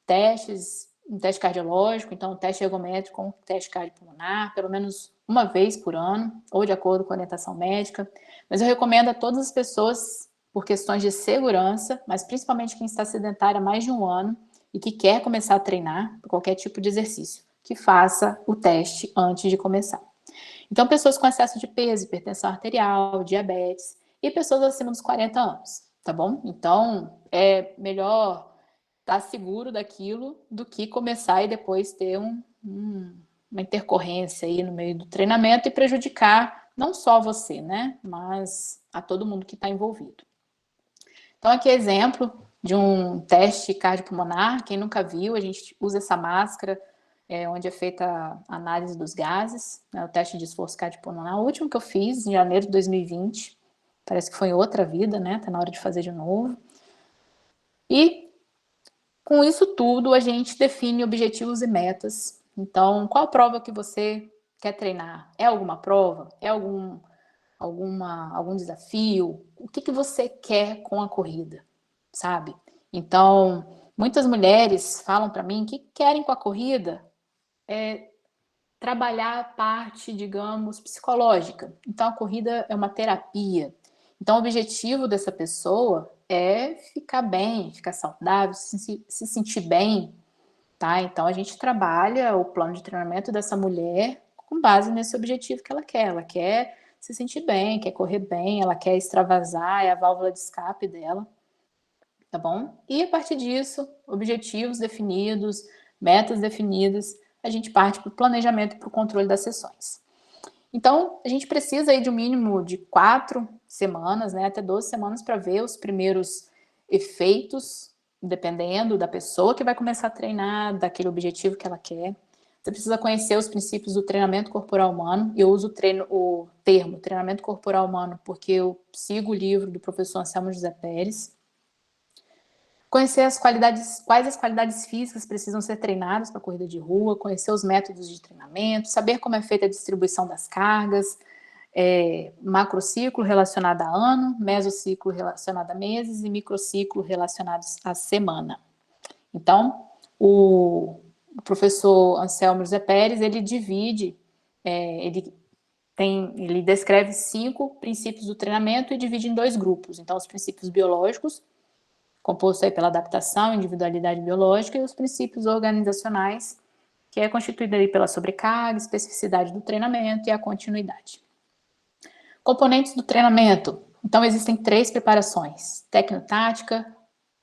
testes, um teste cardiológico, então um teste ergométrico, um teste cardiopulmonar, pelo menos uma vez por ano, ou de acordo com a orientação médica. Mas eu recomendo a todas as pessoas, por questões de segurança, mas principalmente quem está sedentário há mais de um ano e que quer começar a treinar qualquer tipo de exercício, que faça o teste antes de começar. Então, pessoas com excesso de peso, hipertensão arterial, diabetes e pessoas acima dos 40 anos, tá bom? Então, é melhor estar seguro daquilo do que começar e depois ter uma intercorrência aí no meio do treinamento e prejudicar não só você, né, mas a todo mundo que está envolvido. Então, aqui é exemplo de um teste cardiopulmonar. Quem nunca viu, a gente usa essa máscara, onde é feita a análise dos gases, né, o teste de esforço cardiopulmonar. O último que eu fiz, em janeiro de 2020, parece que foi em outra vida, né, tá na hora de fazer de novo. E com isso tudo, a gente define objetivos e metas. Então, qual prova que você quer treinar? É alguma prova? É algum desafio? O que você quer com a corrida, sabe? Então, muitas mulheres falam para mim que querem com a corrida trabalhar a parte, digamos, psicológica. Então, a corrida é uma terapia. Então, o objetivo dessa pessoa é ficar bem, ficar saudável, se sentir bem, tá? Então, a gente trabalha o plano de treinamento dessa mulher com base nesse objetivo que ela quer. Ela quer se sentir bem, quer correr bem, ela quer extravasar, é a válvula de escape dela, tá bom? E a partir disso, objetivos definidos, metas definidas, a gente parte para o planejamento e para o controle das sessões. Então, a gente precisa aí de um mínimo de 4 semanas, né, até 12 semanas para ver os primeiros efeitos, dependendo da pessoa que vai começar a treinar, daquele objetivo que ela quer. Você precisa conhecer os princípios do treinamento corporal humano. Eu uso o termo treinamento corporal humano porque eu sigo o livro do professor Anselmo José Pérez. Conhecer quais as qualidades físicas precisam ser treinadas para a corrida de rua, conhecer os métodos de treinamento, saber como é feita a distribuição das cargas, macrociclo relacionado a ano, mesociclo relacionado a meses e microciclo relacionados à semana. Então, o professor Anselmo José Pérez, ele divide, ele descreve 5 princípios do treinamento e divide em 2 grupos. Então, os princípios biológicos, composto aí pela adaptação, individualidade biológica, e os princípios organizacionais, que é constituído aí pela sobrecarga, especificidade do treinamento e a continuidade. Componentes do treinamento. Então, existem 3 preparações: técnico-tática,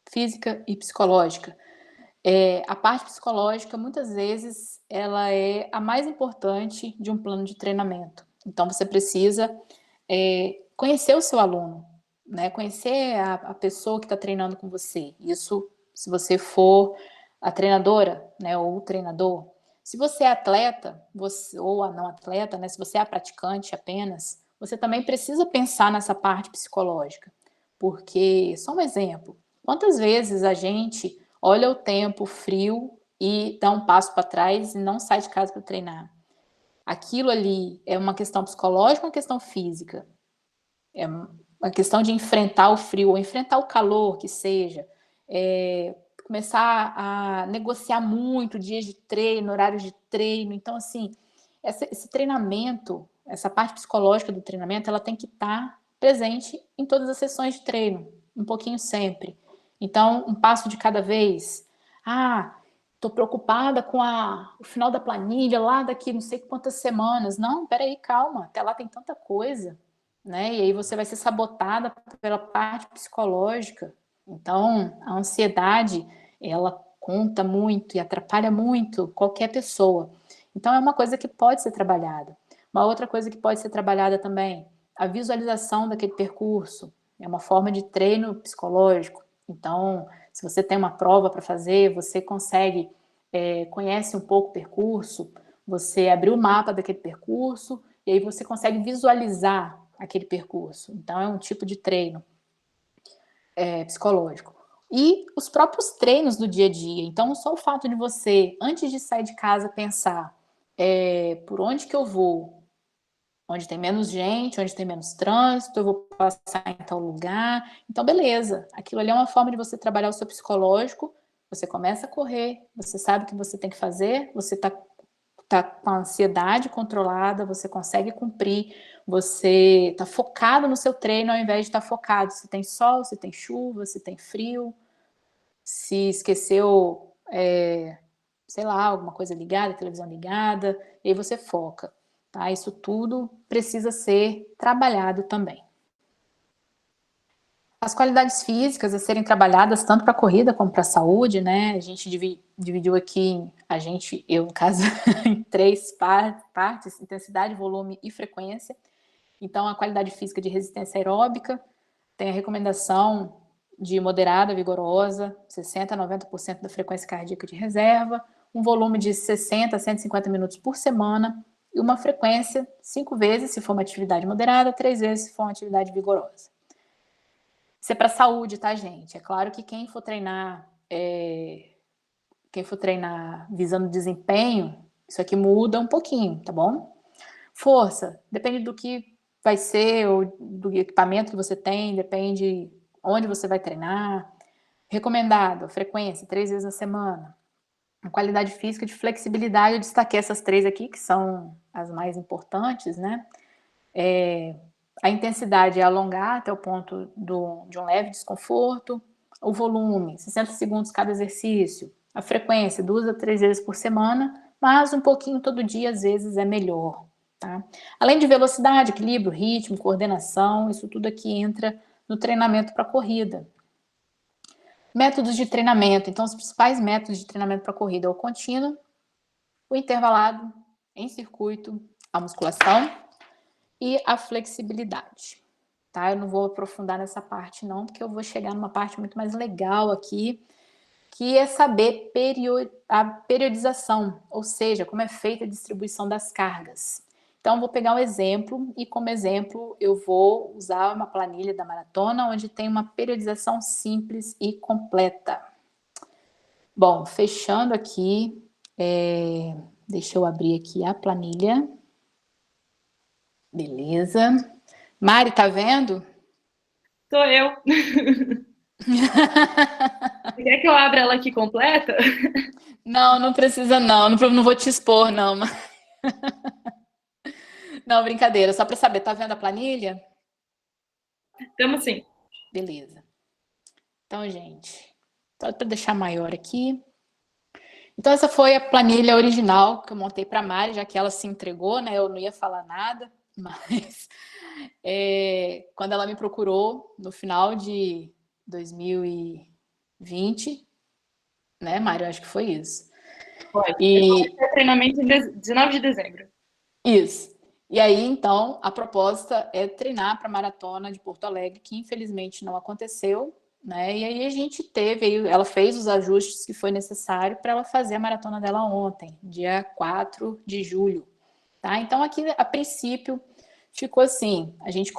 física e psicológica. A parte psicológica, muitas vezes, ela é a mais importante de um plano de treinamento. Então, você precisa conhecer o seu aluno, né? Conhecer a pessoa que está treinando com você. Isso, se você for a treinadora, né, ou o treinador. Se você é atleta, ou a não atleta, né, se você é a praticante apenas, você também precisa pensar nessa parte psicológica. Porque, só um exemplo, quantas vezes a gente olha o tempo frio e dá um passo para trás e não sai de casa para treinar? Aquilo ali é uma questão psicológica ou uma questão física? É uma questão de enfrentar o frio, ou enfrentar o calor, que seja, começar a negociar muito dias de treino, horários de treino. Então, assim, esse treinamento, essa parte psicológica do treinamento, ela tem que estar presente em todas as sessões de treino, um pouquinho sempre. Então, um passo de cada vez. Estou preocupada com o final da planilha lá daqui não sei quantas semanas. Não, peraí, calma, até lá tem tanta coisa, né? E aí você vai ser sabotada pela parte psicológica. Então, a ansiedade, ela conta muito e atrapalha muito qualquer pessoa. Então, é uma coisa que pode ser trabalhada. Uma outra coisa que pode ser trabalhada também, a visualização daquele percurso. É uma forma de treino psicológico. Então, se você tem uma prova para fazer, você consegue, conhece um pouco o percurso, você abriu o mapa daquele percurso, e aí você consegue visualizar aquele percurso. Então, é um tipo de treino psicológico. E os próprios treinos do dia a dia. Então, só o fato de você, antes de sair de casa, pensar por onde que eu vou, onde tem menos gente, onde tem menos trânsito, eu vou passar em tal lugar. Então, beleza. Aquilo ali é uma forma de você trabalhar o seu psicológico. Você começa a correr, você sabe o que você tem que fazer, você está com a ansiedade controlada, você consegue cumprir, você está focado no seu treino ao invés de estar focado se tem sol, se tem chuva, se tem frio, se esqueceu, sei lá, alguma coisa ligada, televisão ligada, e aí você foca. Tá? Isso tudo precisa ser trabalhado também. As qualidades físicas a serem trabalhadas tanto para a corrida como para a saúde, né? A gente dividiu aqui, eu no caso, em 3 partes: intensidade, volume e frequência. Então, a qualidade física de resistência aeróbica tem a recomendação de moderada, vigorosa, 60% a 90% da frequência cardíaca de reserva, um volume de 60 a 150 minutos por semana e uma frequência 5 vezes se for uma atividade moderada, 3 vezes se for uma atividade vigorosa. Isso é para saúde, tá, gente? É claro que quem for treinar visando desempenho, isso aqui muda um pouquinho, tá bom? Força, depende do que vai ser, ou do equipamento que você tem, depende onde você vai treinar. Recomendado, frequência, 3 vezes na semana. A qualidade física, de flexibilidade, eu destaquei essas 3 aqui, que são as mais importantes, né? A intensidade é alongar até o ponto de um leve desconforto, o volume, 60 segundos cada exercício, a frequência, 2 a 3 vezes por semana, mas um pouquinho todo dia, às vezes, é melhor, tá? Além de velocidade, equilíbrio, ritmo, coordenação, isso tudo aqui entra no treinamento para corrida. Métodos de treinamento. Então, os principais métodos de treinamento para corrida é o contínuo, o intervalado, em circuito, a musculação e a flexibilidade. Tá? Eu não vou aprofundar nessa parte não, porque eu vou chegar numa parte muito mais legal aqui, que é saber a periodização, ou seja, como é feita a distribuição das cargas. Então, vou pegar um exemplo, e como exemplo eu vou usar uma planilha da maratona, onde tem uma periodização simples e completa. Bom, fechando aqui, deixa eu abrir aqui a planilha. Beleza. Mari, tá vendo? Sou eu. Você quer que eu abra ela aqui completa? Não, não precisa não. Não vou te expor, não. Não, brincadeira. Só para saber, tá vendo a planilha? Estamos sim. Beleza. Então, gente, só para deixar maior aqui. Então, essa foi a planilha original que eu montei para a Mari, já que ela se entregou, né? Eu não ia falar nada, mas quando ela me procurou no final de 2020, né, Mari? Eu acho que foi isso. Pode. E treinamento em 19 de dezembro. Isso. E aí, então, a proposta é treinar para a maratona de Porto Alegre, que infelizmente não aconteceu, né? E aí a gente ela fez os ajustes que foi necessário para ela fazer a maratona dela ontem, dia 4 de julho, tá? Então, aqui, a princípio, ficou assim, a gente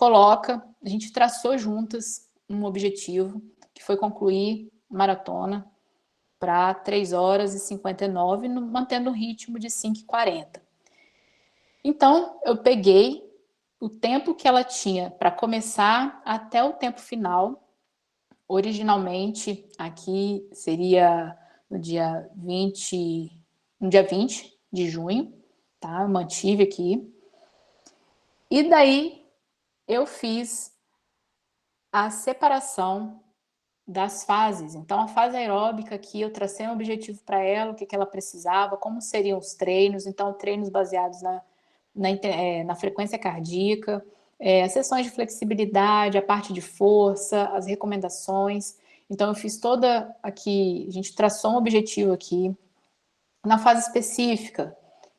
traçou juntas um objetivo, que foi concluir a maratona para 3 horas e 59, mantendo um ritmo de 5h40. Então, eu peguei o tempo que ela tinha para começar até o tempo final. Originalmente, aqui seria no dia 20 de junho, tá? Eu mantive aqui. E daí, eu fiz a separação das fases. Então, a fase aeróbica aqui, eu tracei um objetivo para ela, o que ela precisava, como seriam os treinos. Então, treinos baseados na frequência cardíaca, as sessões de flexibilidade, a parte de força, as recomendações. Então, eu fiz toda aqui, a gente traçou um objetivo aqui. Na fase específica,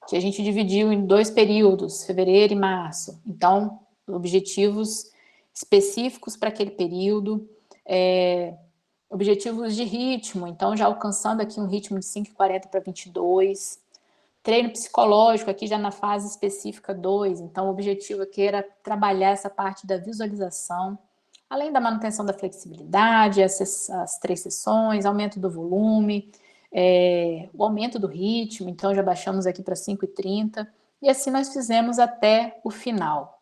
que a gente dividiu em 2 períodos, fevereiro e março. Então, objetivos específicos para aquele período, objetivos de ritmo, então já alcançando aqui um ritmo de 5h40 para 22. Treino psicológico, aqui já na fase específica 2, então o objetivo aqui era trabalhar essa parte da visualização, além da manutenção da flexibilidade, as 3 sessões, aumento do volume, o aumento do ritmo, então já baixamos aqui para 5h30, e assim nós fizemos até o final.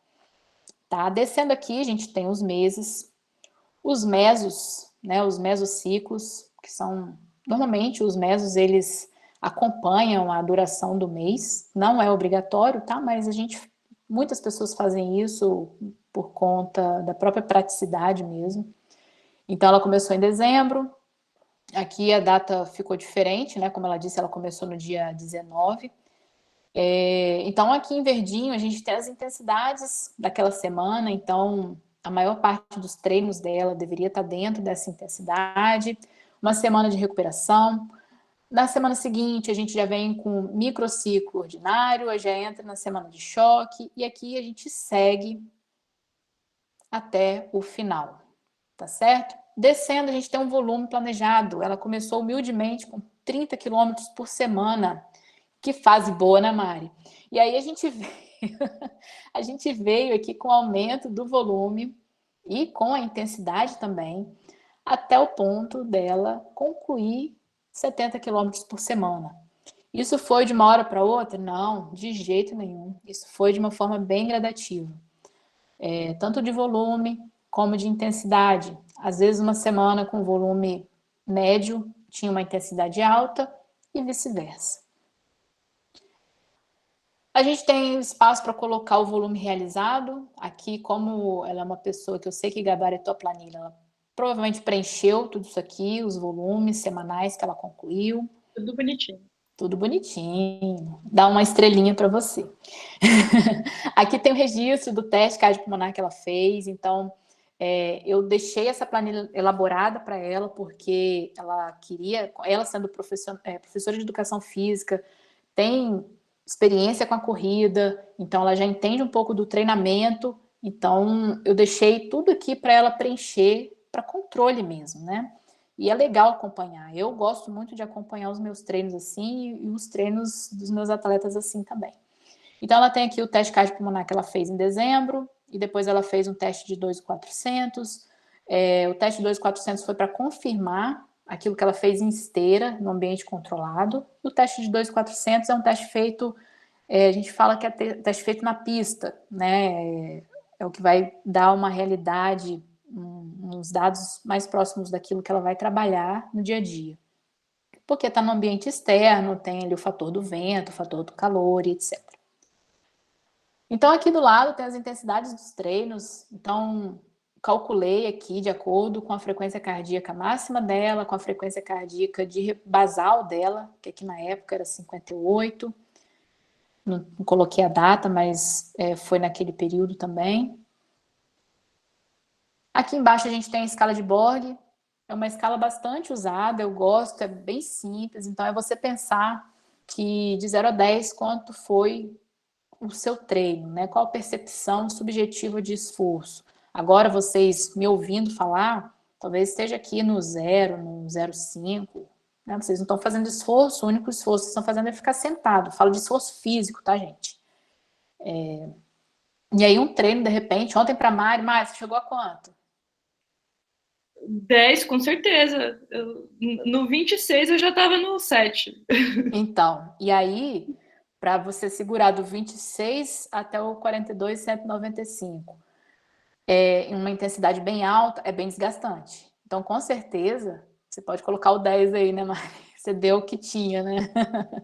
Tá? Descendo aqui, a gente tem os meses, os mesos, né, os mesociclos, que são, normalmente os mesos, eles acompanham a duração do mês, não é obrigatório, tá? Mas muitas pessoas fazem isso por conta da própria praticidade mesmo. Então, ela começou em dezembro, aqui a data ficou diferente, né? Como ela disse, ela começou no dia 19. Então, aqui em verdinho, a gente tem as intensidades daquela semana, então a maior parte dos treinos dela deveria estar dentro dessa intensidade, uma semana de recuperação. Na semana seguinte, a gente já vem com microciclo ordinário, já entra na semana de choque, e aqui a gente segue até o final, tá certo? Descendo, a gente tem um volume planejado. Ela começou humildemente com 30 quilômetros por semana. Que fase boa, né, Mari? E aí a gente veio aqui com o aumento do volume e com a intensidade também, até o ponto dela concluir 70 quilômetros por semana. Isso foi de uma hora para outra? Não, de jeito nenhum. Isso foi de uma forma bem gradativa. Tanto de volume como de intensidade. Às vezes uma semana com volume médio tinha uma intensidade alta, e vice-versa. A gente tem espaço para colocar o volume realizado. Aqui, como ela é uma pessoa que eu sei que gabaritou a planilha, ela provavelmente preencheu tudo isso aqui, os volumes semanais que ela concluiu. Tudo bonitinho. Tudo bonitinho. Dá uma estrelinha para você. Aqui tem o registro do teste cardiopulmonar que ela fez. Então, eu deixei essa planilha elaborada para ela, porque ela queria, ela sendo professora de educação física, tem experiência com a corrida, então ela já entende um pouco do treinamento. Então, eu deixei tudo aqui para ela preencher, para controle mesmo, né? E é legal acompanhar. Eu gosto muito de acompanhar os meus treinos assim e os treinos dos meus atletas assim também. Então, ela tem aqui o teste cardiopulmonar que ela fez em dezembro, e depois ela fez um teste de 2.400. O teste de 2.400 foi para confirmar aquilo que ela fez em esteira, no ambiente controlado. O teste de 2.400 é um teste feito, a gente fala que é teste feito na pista, né? É o que vai dar uma realidade, uns dados mais próximos daquilo que ela vai trabalhar no dia a dia. Porque está no ambiente externo, tem ali o fator do vento, o fator do calor e etc. Então, aqui do lado tem as intensidades dos treinos. Então, calculei aqui de acordo com a frequência cardíaca máxima dela, com a frequência cardíaca basal dela, que aqui na época era 58. Não coloquei a data, mas foi naquele período também. Aqui embaixo a gente tem a escala de Borg. É uma escala bastante usada, eu gosto, é bem simples. Então, é você pensar que de 0 a 10, quanto foi o seu treino, né? Qual a percepção subjetiva de esforço? Agora, vocês me ouvindo falar, talvez esteja aqui no 0, no 0,5, né? Vocês não estão fazendo esforço, o único esforço que vocês estão fazendo é ficar sentado. Falo de esforço físico, tá, gente? E aí, um treino, de repente, ontem para Mari, você chegou a quanto? 10, com certeza. No 26 eu já estava no 7. Então, e aí, para você segurar do 26 até o 42, 195, em uma intensidade bem alta, é bem desgastante. Então, com certeza, você pode colocar o 10 aí, né, Mari? Você deu o que tinha, né?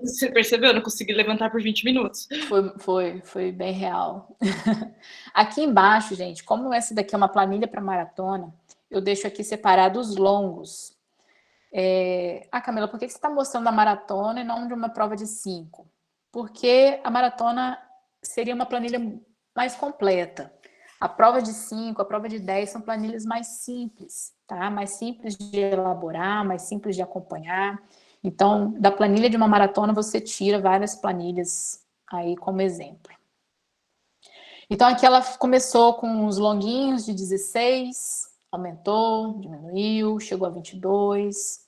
Você percebeu? Eu não consegui levantar por 20 minutos. Foi bem real. Aqui embaixo, gente, como essa daqui é uma planilha para maratona, eu deixo aqui separado os longos. Camila, por que você está mostrando a maratona e não de uma prova de 5? Porque a maratona seria uma planilha mais completa. A prova de 5, a prova de 10 são planilhas mais simples, tá? Mais simples de elaborar, mais simples de acompanhar. Então, da planilha de uma maratona, você tira várias planilhas aí como exemplo. Então, aqui ela começou com os longuinhos de 16, aumentou, diminuiu, chegou a 22,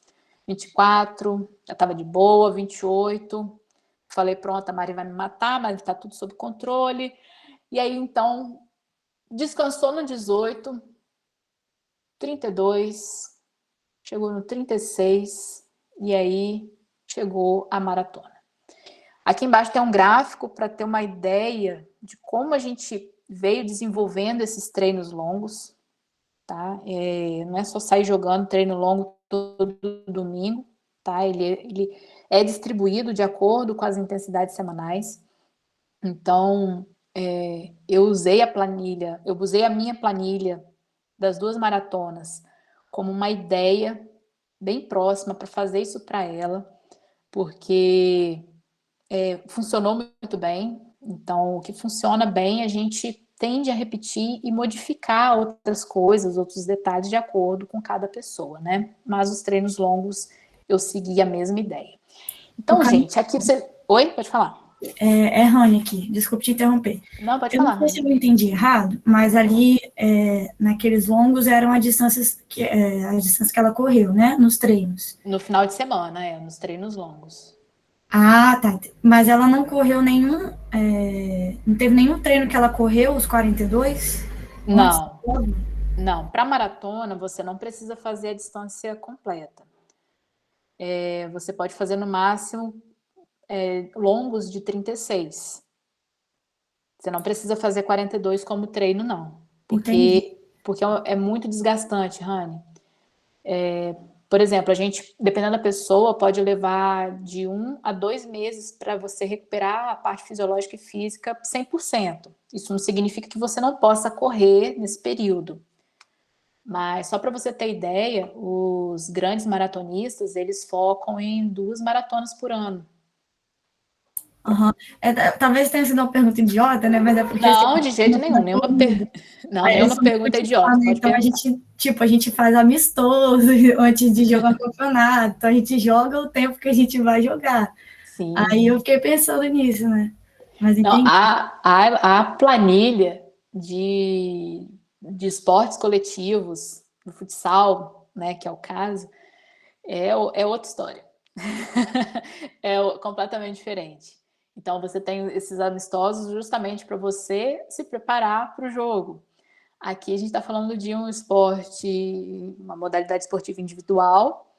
24, já estava de boa, 28. Falei, pronto, a Mari vai me matar, mas está tudo sob controle. E aí, então, descansou no 18, 32, chegou no 36, e aí chegou a maratona. Aqui embaixo tem um gráfico para ter uma ideia de como a gente veio desenvolvendo esses treinos longos, tá? Não é só sair jogando treino longo todo domingo, tá? Ele é distribuído de acordo com as intensidades semanais. Então, eu usei a minha planilha das 2 maratonas como uma ideia bem próxima para fazer isso para ela, porque funcionou muito bem. Então, o que funciona bem, a gente tende a repetir e modificar outras coisas, outros detalhes de acordo com cada pessoa, né? Mas os treinos longos, eu segui a mesma ideia. Então, gente, aqui você... Oi? Pode falar. Rony aqui, desculpe te interromper. Não, pode eu falar. Não sei se eu entendi errado, mas ali, naqueles longos, eram as distâncias que ela correu, né? Nos treinos. No final de semana, nos treinos longos. Ah, tá. Mas ela não correu nenhum... não teve nenhum treino que ela correu, os 42? Não. Para maratona, você não precisa fazer a distância completa. Você pode fazer, no máximo, longos de 36. Você não precisa fazer 42 como treino, não. Porque é muito desgastante, Rani. Por exemplo, a gente, dependendo da pessoa, pode levar de 1 a 2 meses para você recuperar a parte fisiológica e física 100%. Isso não significa que você não possa correr nesse período. Mas só para você ter ideia, os grandes maratonistas, eles focam em 2 maratonas por ano. Uhum. Talvez tenha sido uma pergunta idiota, né? Mas é porque Não, de jeito nenhum. Nenhuma pergunta é idiota. Né? Então a gente faz amistoso antes de jogar o campeonato. Então a gente joga o tempo que a gente vai jogar. Sim. Aí eu fiquei pensando nisso, né? Mas não, entendi. a planilha de esportes coletivos, do futsal, né, que é o caso, é outra história. Completamente diferente. Então, você tem esses amistosos justamente para você se preparar para o jogo. Aqui a gente está falando de um esporte, uma modalidade esportiva individual,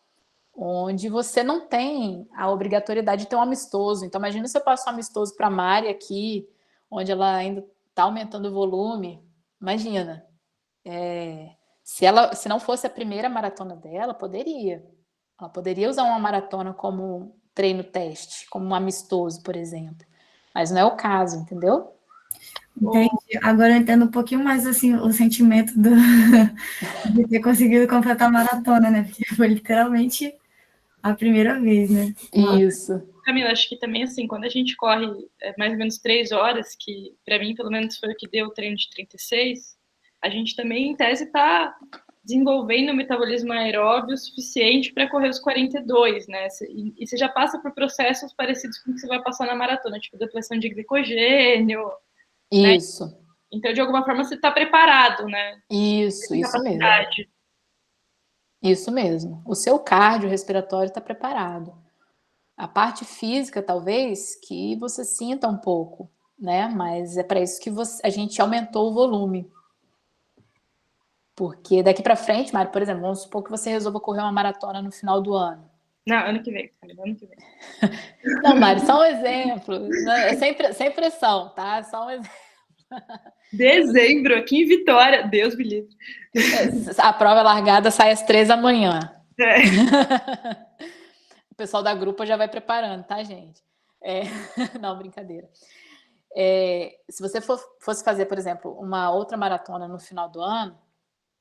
onde você não tem a obrigatoriedade de ter um amistoso. Então, imagina se eu passo um amistoso para a Mari aqui, onde ela ainda está aumentando o volume. Imagina. Se não fosse a primeira maratona dela, poderia. Ela poderia usar uma maratona como treino teste, como um amistoso, por exemplo. Mas não é o caso, entendeu? Entendi. Agora eu entendo um pouquinho mais assim, o sentimento de ter conseguido completar a maratona, né? Porque foi literalmente a primeira vez, né? Isso. Camila, acho que também, assim, quando a gente corre mais ou menos 3 horas, que para mim, pelo menos, foi o que deu o treino de 36, a gente também, em tese, está desenvolvendo o metabolismo aeróbio suficiente para correr os 42, né? E você já passa por processos parecidos com o que você vai passar na maratona, tipo depleção de glicogênio. Isso. Né? Então, de alguma forma, você está preparado, né? Isso mesmo. Isso mesmo. O seu cardio respiratório está preparado. A parte física, talvez, que você sinta um pouco, né? Mas é para isso que a gente aumentou o volume. Porque daqui para frente, Mário, por exemplo, vamos supor que você resolva correr uma maratona no final do ano. Não, ano que vem, ano que vem. Não, Mário, só um exemplo. Sem pressão, tá? Só um exemplo. Dezembro, aqui em Vitória. Deus me livre. A prova largada sai às 3 da manhã. É. O pessoal da grupo já vai preparando, tá, gente? Não, brincadeira. Se você fosse fazer, por exemplo, uma outra maratona no final do ano,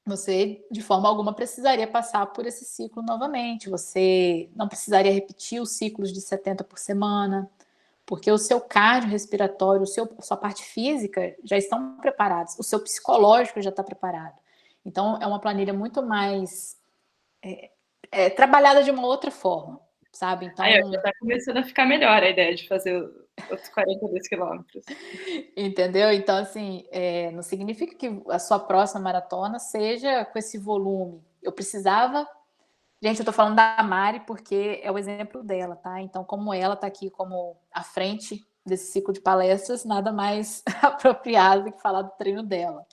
você, de forma alguma, precisaria passar por esse ciclo novamente. Você não precisaria repetir os ciclos de 70 por semana, porque o seu cardiorrespiratório, sua parte física já estão preparados, o seu psicológico já está preparado. Então, é uma planilha muito mais trabalhada de uma outra forma, sabe? Então, já está começando a ficar melhor a ideia de fazer outros 42 quilômetros. Entendeu? Então, assim, não significa que a sua próxima maratona seja com esse volume. Eu precisava... Gente, eu tô falando da Mari porque é o exemplo dela, tá? Então, como ela tá aqui como à frente desse ciclo de palestras, nada mais apropriado do que falar do treino dela.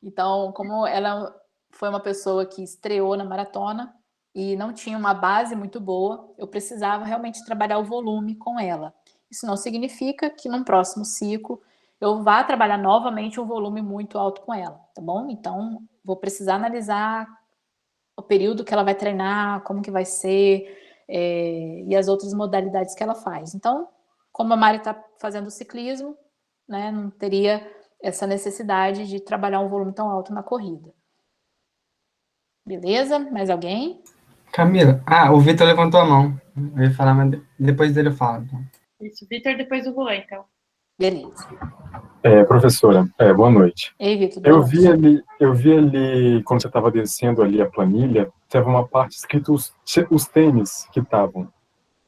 Então, como ela foi uma pessoa que estreou na maratona e não tinha uma base muito boa, eu precisava realmente trabalhar o volume com ela. Isso não significa que num próximo ciclo eu vá trabalhar novamente um volume muito alto com ela, tá bom? Então, vou precisar analisar o período que ela vai treinar, como que vai ser, e as outras modalidades que ela faz. Então, como a Mari está fazendo o ciclismo, né, não teria essa necessidade de trabalhar um volume tão alto na corrida. Beleza? Mais alguém? Camila, o Vitor levantou a mão. Eu ia falar, mas depois dele eu falo. Então. Isso, Vitor, depois eu vou lá, então. Beleza. Professora, boa noite. Ei, Vitor, eu vi ali, quando você estava descendo ali a planilha, teve uma parte escrito os tênis que estavam.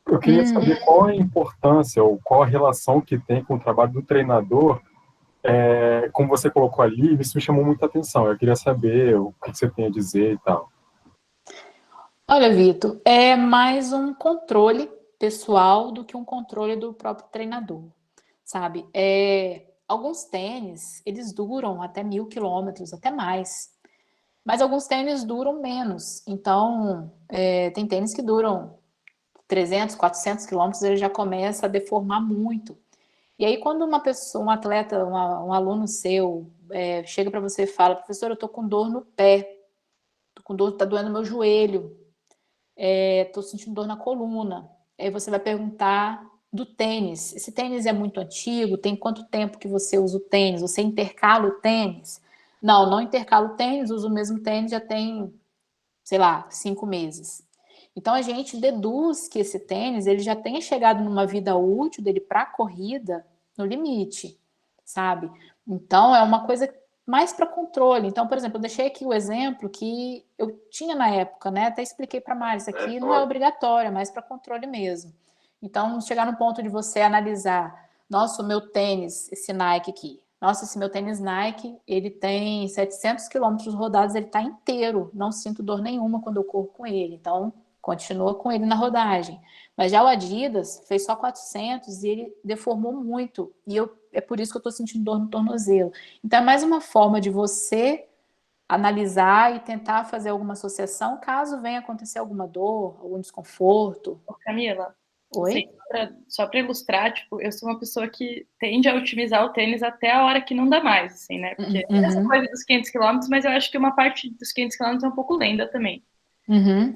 Eu queria saber qual a importância ou qual a relação que tem com o trabalho do treinador, como você colocou ali, isso me chamou muita atenção. Eu queria saber o que você tem a dizer e tal. Olha, Vitor, é mais um controle pessoal do que um controle do próprio treinador, sabe? Alguns tênis, eles duram até 1.000 quilômetros, até mais. Mas alguns tênis duram menos. Então, tem tênis que duram 300, 400 quilômetros, ele já começa a deformar muito. E aí, quando uma pessoa, um atleta, um aluno seu, chega para você e fala, professor, eu tô com dor no pé, tô com dor, tá doendo meu joelho. Estou sentindo dor na coluna. Aí você vai perguntar do tênis. Esse tênis é muito antigo? Tem quanto tempo que você usa o tênis? Você intercala o tênis? Não, não intercalo o tênis, uso o mesmo tênis já tem, sei lá, 5 meses. Então a gente deduz que esse tênis ele já tenha chegado numa vida útil dele para a corrida no limite, sabe? Então é uma coisa mais para controle. Então, por exemplo, eu deixei aqui o exemplo que eu tinha na época, né? Até expliquei para a Mari, isso aqui não é obrigatório, é mais para controle mesmo. Então, chegar no ponto de você analisar, nossa, o meu tênis, esse Nike aqui, nossa, esse meu tênis Nike, ele tem 700 quilômetros rodados, ele está inteiro, não sinto dor nenhuma quando eu corro com ele. Então, continua com ele na rodagem. Mas já o Adidas fez só 400 e ele deformou muito. E é por isso que eu estou sentindo dor no tornozelo. Então, é mais uma forma de você analisar e tentar fazer alguma associação caso venha acontecer alguma dor, algum desconforto. Camila, Oi? assim, só para ilustrar, tipo, eu sou uma pessoa que tende a otimizar o tênis até a hora que não dá mais, assim, né? Porque tem essa coisa dos 500 quilômetros, mas eu acho que uma parte dos 500 quilômetros é um pouco lenda também.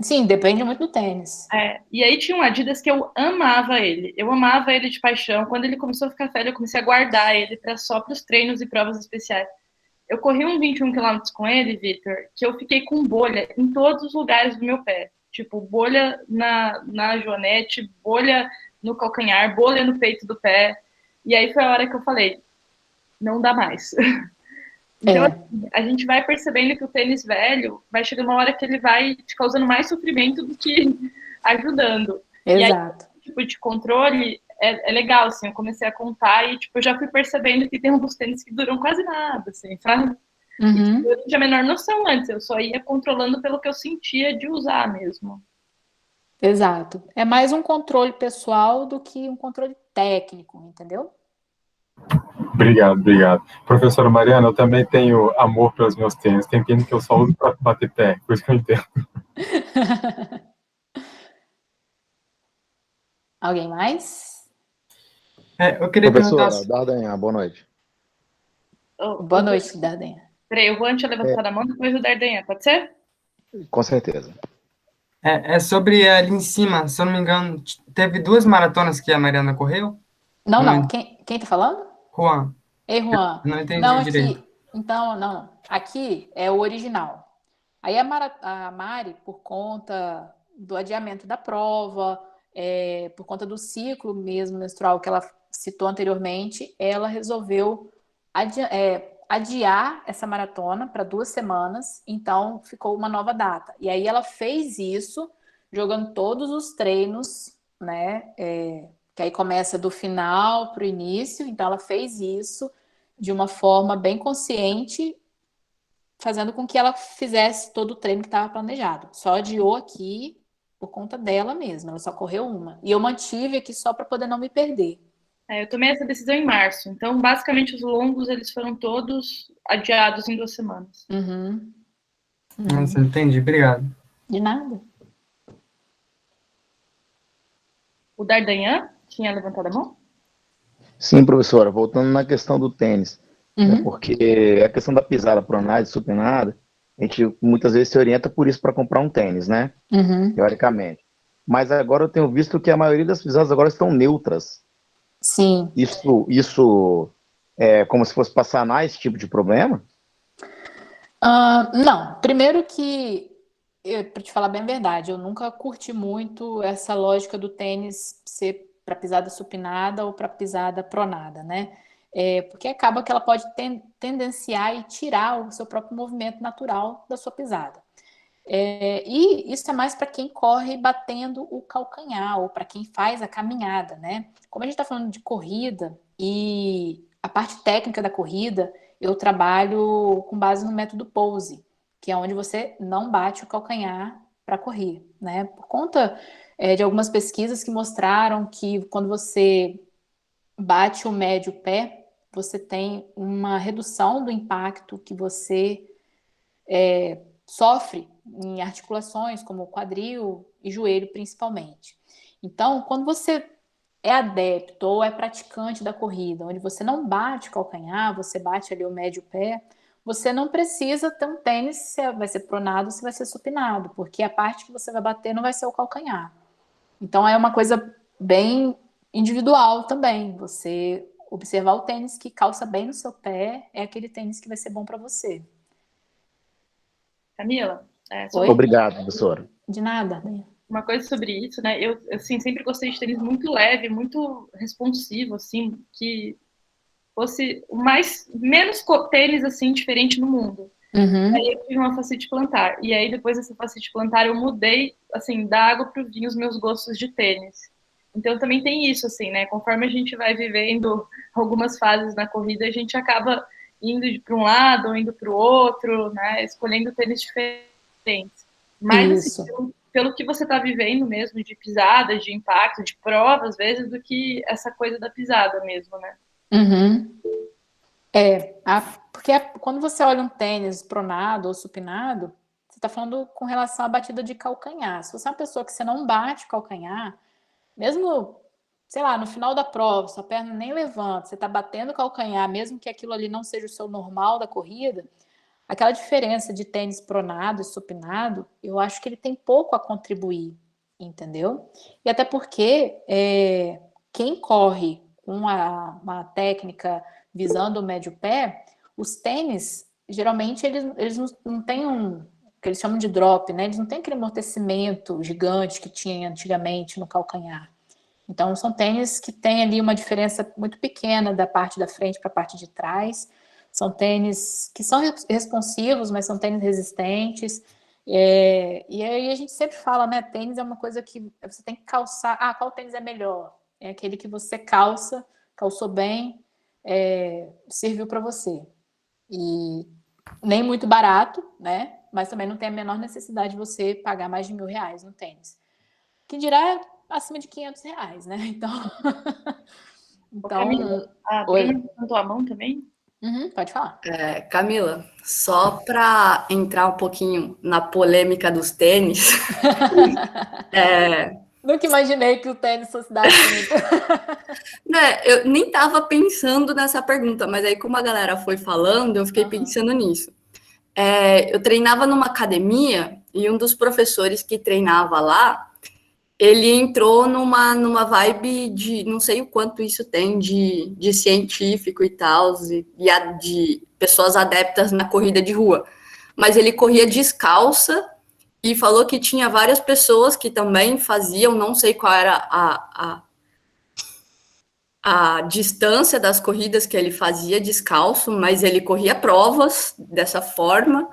Sim, depende muito do tênis. E aí tinha um Adidas que eu amava ele. Eu amava ele de paixão. Quando ele começou a ficar velho, eu comecei a guardar ele só para os treinos e provas especiais. Eu corri uns 21 quilômetros com ele, Victor, que eu fiquei com bolha em todos os lugares do meu pé. Tipo, bolha na joanete, bolha no calcanhar, bolha no peito do pé. E aí foi a hora que eu falei, não dá mais. Então, a gente vai percebendo que o tênis velho vai chegar uma hora que ele vai te causando mais sofrimento do que ajudando. Exato. E aí, tipo, de controle é legal, assim, eu comecei a contar e, tipo, eu já fui percebendo que tem alguns tênis que duram quase nada, assim, sabe? E eu tinha a menor noção antes, eu só ia controlando pelo que eu sentia de usar mesmo. Exato. É mais um controle pessoal do que um controle técnico, entendeu? Obrigado. Professora Mariana, eu também tenho amor pelos meus tênis. Tem tênis que eu só uso para bater pé, por isso que eu entendo. Alguém mais? Eu queria perguntar... Professora Dardanha, boa noite. Boa noite, Dardenha. Peraí, eu vou antes levantar a mão, depois o Dardenha, pode ser? Com certeza. É sobre ali em cima, se eu não me engano, teve 2 maratonas que a Mariana correu? Não. Quem tá falando? Juan. Ei, Juan. Não entendi direito. Aqui, então, não. Aqui é o original. Aí a Mari, por conta do adiamento da prova, por conta do ciclo mesmo menstrual que ela citou anteriormente, ela resolveu adiar essa maratona para 2 semanas, então ficou uma nova data. E aí ela fez isso, jogando todos os treinos, né? Que aí começa do final para o início, então ela fez isso de uma forma bem consciente, fazendo com que ela fizesse todo o treino que estava planejado. Só adiou aqui por conta dela mesma, ela só correu uma. E eu mantive aqui só para poder não me perder. Eu tomei essa decisão em março, então basicamente os longos eles foram todos adiados em 2 semanas. Nossa, entendi, obrigado. De nada. O Dardanhan tinha levantado a mão? Sim, professora, voltando na questão do tênis, né, porque a questão da pisada pronada e supinada, a gente muitas vezes se orienta por isso para comprar um tênis, né? Teoricamente. Mas agora eu tenho visto que a maioria das pisadas agora estão neutras. Sim. Isso é como se fosse para sanar esse tipo de problema? Não. Primeiro que, para te falar bem a verdade, eu nunca curti muito essa lógica do tênis ser para pisada supinada ou para pisada pronada, né? Porque acaba que ela pode tendenciar e tirar o seu próprio movimento natural da sua pisada. E isso é mais para quem corre batendo o calcanhar ou para quem faz a caminhada, né? Como a gente está falando de corrida e a parte técnica da corrida, eu trabalho com base no método Pose, que é onde você não bate o calcanhar para correr, né? Por conta de algumas pesquisas que mostraram que quando você bate o médio pé, você tem uma redução do impacto que você sofre em articulações como o quadril e joelho principalmente. Então, quando você é adepto ou é praticante da corrida, onde você não bate o calcanhar, você bate ali o médio pé, você não precisa ter um tênis se vai ser pronado ou se vai ser supinado, porque a parte que você vai bater não vai ser o calcanhar. Então, é uma coisa bem individual também. Você observar o tênis que calça bem no seu pé é aquele tênis que vai ser bom para você. Camila? Obrigado, professora. De nada. Uma coisa sobre isso, né? Eu assim, sempre gostei de tênis muito leve, muito responsivo, assim, que fosse o menos tênis, assim, diferente no mundo. Aí eu tive uma facite plantar. E aí, depois dessa facite plantar, eu mudei, assim, da água para o vinho os meus gostos de tênis. Então, também tem isso, assim, né? Conforme a gente vai vivendo algumas fases na corrida, a gente acaba indo para um lado ou indo para o outro, né? Escolhendo tênis diferentes. Mas, assim, pelo que você está vivendo mesmo, de pisadas, de impacto, de prova, às vezes, do que essa coisa da pisada mesmo, né? Porque quando você olha um tênis pronado ou supinado, você está falando com relação à batida de calcanhar. Se você é uma pessoa que você não bate calcanhar, mesmo, sei lá, no final da prova, sua perna nem levanta, você está batendo calcanhar, mesmo que aquilo ali não seja o seu normal da corrida, aquela diferença de tênis pronado e supinado, eu acho que ele tem pouco a contribuir, entendeu? E até porque quem corre com uma técnica visando o médio pé, os tênis, geralmente, eles não têm o que eles chamam de drop, né? Eles não têm aquele amortecimento gigante que tinha antigamente no calcanhar. Então, são tênis que têm ali uma diferença muito pequena da parte da frente para a parte de trás. São tênis que são responsivos, mas são tênis resistentes. E aí a gente sempre fala, né? Tênis é uma coisa que você tem que calçar. Ah, qual tênis é melhor? É aquele que você calçou bem, serviu para você. E nem muito barato, né? Mas também não tem a menor necessidade de você pagar mais de R$1.000 no tênis. Que dirá acima de R$500, né? Então, Camila, a Bruna levantou a mão também? Pode falar. Camila, só para entrar um pouquinho na polêmica dos tênis. Nunca imaginei que o tênis fosse dar assunto. Eu nem estava pensando nessa pergunta, mas aí como a galera foi falando, eu fiquei pensando nisso. Eu treinava numa academia e um dos professores que treinava lá, ele entrou numa vibe de, não sei o quanto isso tem de científico e tal, e de pessoas adeptas na corrida de rua. Mas ele corria descalça e falou que tinha várias pessoas que também faziam, não sei qual era a distância das corridas que ele fazia descalço, mas ele corria provas dessa forma.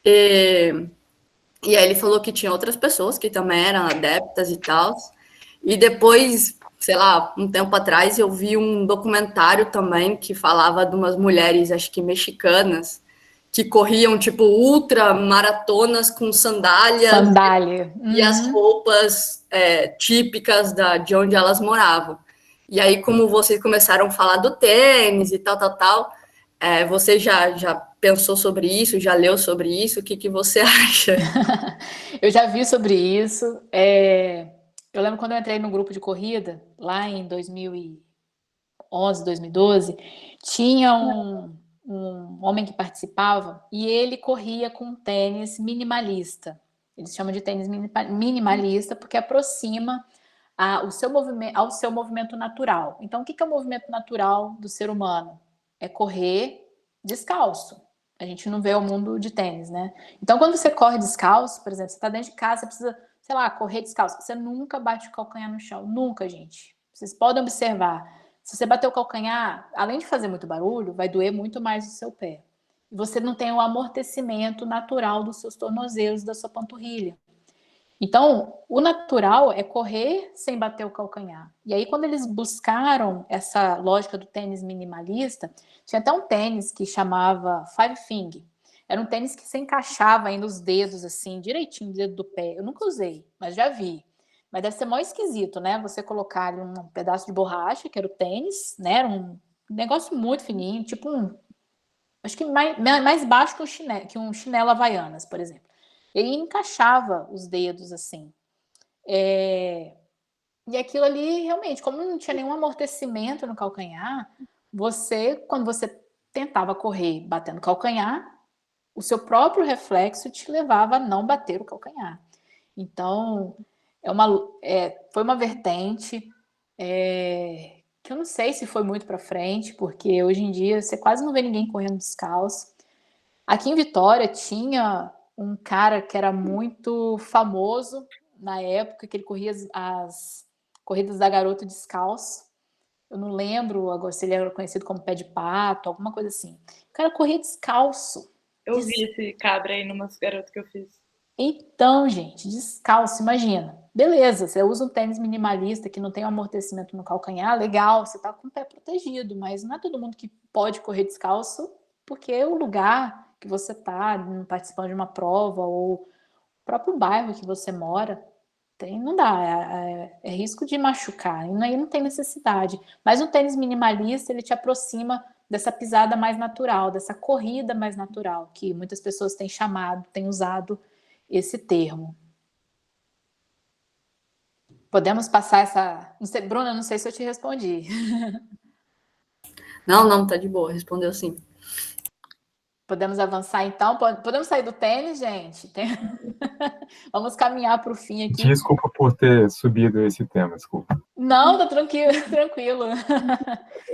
E aí ele falou que tinha outras pessoas que também eram adeptas e tal. E depois, sei lá, um tempo atrás, eu vi um documentário também que falava de umas mulheres, acho que mexicanas, que corriam, tipo, ultra maratonas com sandálias. Sandália. E as roupas típicas de onde elas moravam. E aí, como vocês começaram a falar do tênis e tal, você já pensou sobre isso, já leu sobre isso? O que você acha? Eu já vi sobre isso. Eu lembro quando eu entrei no grupo de corrida, lá em 2011, 2012, tinha um homem que participava e ele corria com um tênis minimalista. Eles chamam de tênis minimalista porque aproxima ao seu movimento natural. Então, o que é o movimento natural do ser humano? É correr descalço. A gente não vê o mundo de tênis, né? Então, quando você corre descalço, por exemplo, você está dentro de casa, você precisa, sei lá, correr descalço. Você nunca bate o calcanhar no chão. Nunca, gente. Vocês podem observar. Se você bater o calcanhar, além de fazer muito barulho, vai doer muito mais o seu pé. E você não tem o amortecimento natural dos seus tornozelos, da sua panturrilha. Então, o natural é correr sem bater o calcanhar. E aí, quando eles buscaram essa lógica do tênis minimalista, tinha até um tênis que chamava Five Finger. Era um tênis que se encaixava aí nos dedos, assim, direitinho no dedo do pé. Eu nunca usei, mas já vi. Mas deve ser mó esquisito, né? Você colocar ali um pedaço de borracha, que era o tênis, né? Era um negócio muito fininho, tipo acho que mais baixo que um chinelo Havaianas, por exemplo. Ele encaixava os dedos assim. E aquilo ali, realmente, como não tinha nenhum amortecimento no calcanhar, quando você tentava correr batendo calcanhar, o seu próprio reflexo te levava a não bater o calcanhar. Então, foi uma vertente que eu não sei se foi muito para frente, porque hoje em dia você quase não vê ninguém correndo descalço. Aqui em Vitória tinha um cara que era muito famoso na época, que ele corria as corridas da garota descalço. Eu não lembro agora se ele era conhecido como pé de pato, alguma coisa assim. O cara corria descalço. Eu vi esse cabra aí numas garotas que eu fiz. Então, gente, descalço, imagina. Beleza, você usa um tênis minimalista que não tem um amortecimento no calcanhar, legal, você tá com o pé protegido, mas não é todo mundo que pode correr descalço, porque o lugar que você tá, participando de uma prova, ou o próprio bairro que você mora, não dá, é risco de machucar, e aí não tem necessidade. Mas um tênis minimalista, ele te aproxima dessa pisada mais natural, dessa corrida mais natural, que muitas pessoas têm usado esse termo. Podemos passar essa... Não sei, Bruna, não sei se eu te respondi. Não, tá de boa, respondeu sim. Podemos avançar, então? Podemos sair do tênis, gente? Vamos caminhar para o fim aqui. Desculpa por ter subido esse tema, desculpa. Não, tá tranquilo, tranquilo.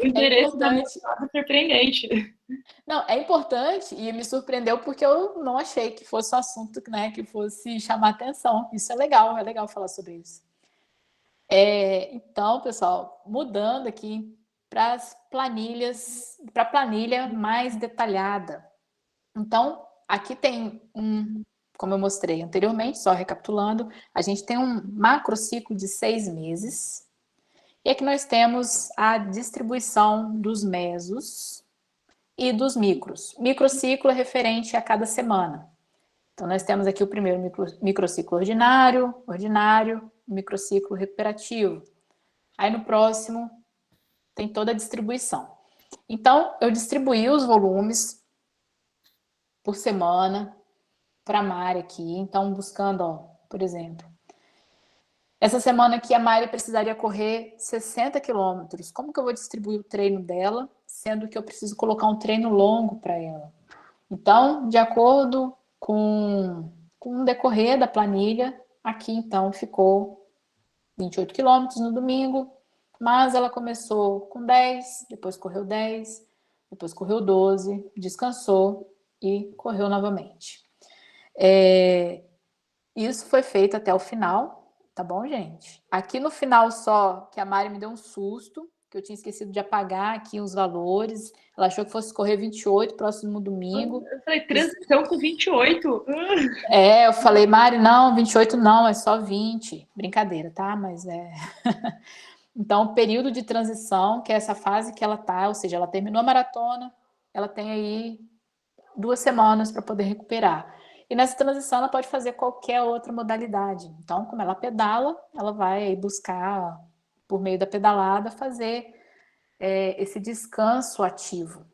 O interesse da moça é surpreendente. Não, é importante e me surpreendeu porque eu não achei que fosse um assunto, né, que fosse chamar atenção. Isso é legal falar sobre isso. Então, pessoal, mudando aqui para as planilhas, para a planilha mais detalhada. Então, aqui tem como eu mostrei anteriormente, só recapitulando, a gente tem um macrociclo de 6 meses. E aqui nós temos a distribuição dos mesos e dos micros. Microciclo é referente a cada semana. Então, nós temos aqui o primeiro microciclo ordinário, microciclo recuperativo. Aí, no próximo, tem toda a distribuição. Então, eu distribuí os volumes por semana para a Mari aqui. Então, buscando, ó, por exemplo, essa semana aqui a Mari precisaria correr 60 quilômetros. Como que eu vou distribuir o treino dela, sendo que eu preciso colocar um treino longo para ela? Então, de acordo com o decorrer da planilha, aqui então ficou 28 quilômetros no domingo, mas ela começou com 10, depois correu 10, depois correu 12, descansou e correu novamente. Isso foi feito até o final, tá bom, gente? Aqui no final só, que a Mari me deu um susto, que eu tinha esquecido de apagar aqui os valores. Ela achou que fosse correr 28, próximo domingo. Eu falei, transição com 28? Eu falei, Mari, não, 28 não, é só 20. Brincadeira, tá? Mas Então, o período de transição, que é essa fase que ela tá, ou seja, ela terminou a maratona, ela tem aí 2 semanas para poder recuperar. E nessa transição ela pode fazer qualquer outra modalidade. Então, como ela pedala, ela vai buscar, por meio da pedalada, fazer esse descanso ativo.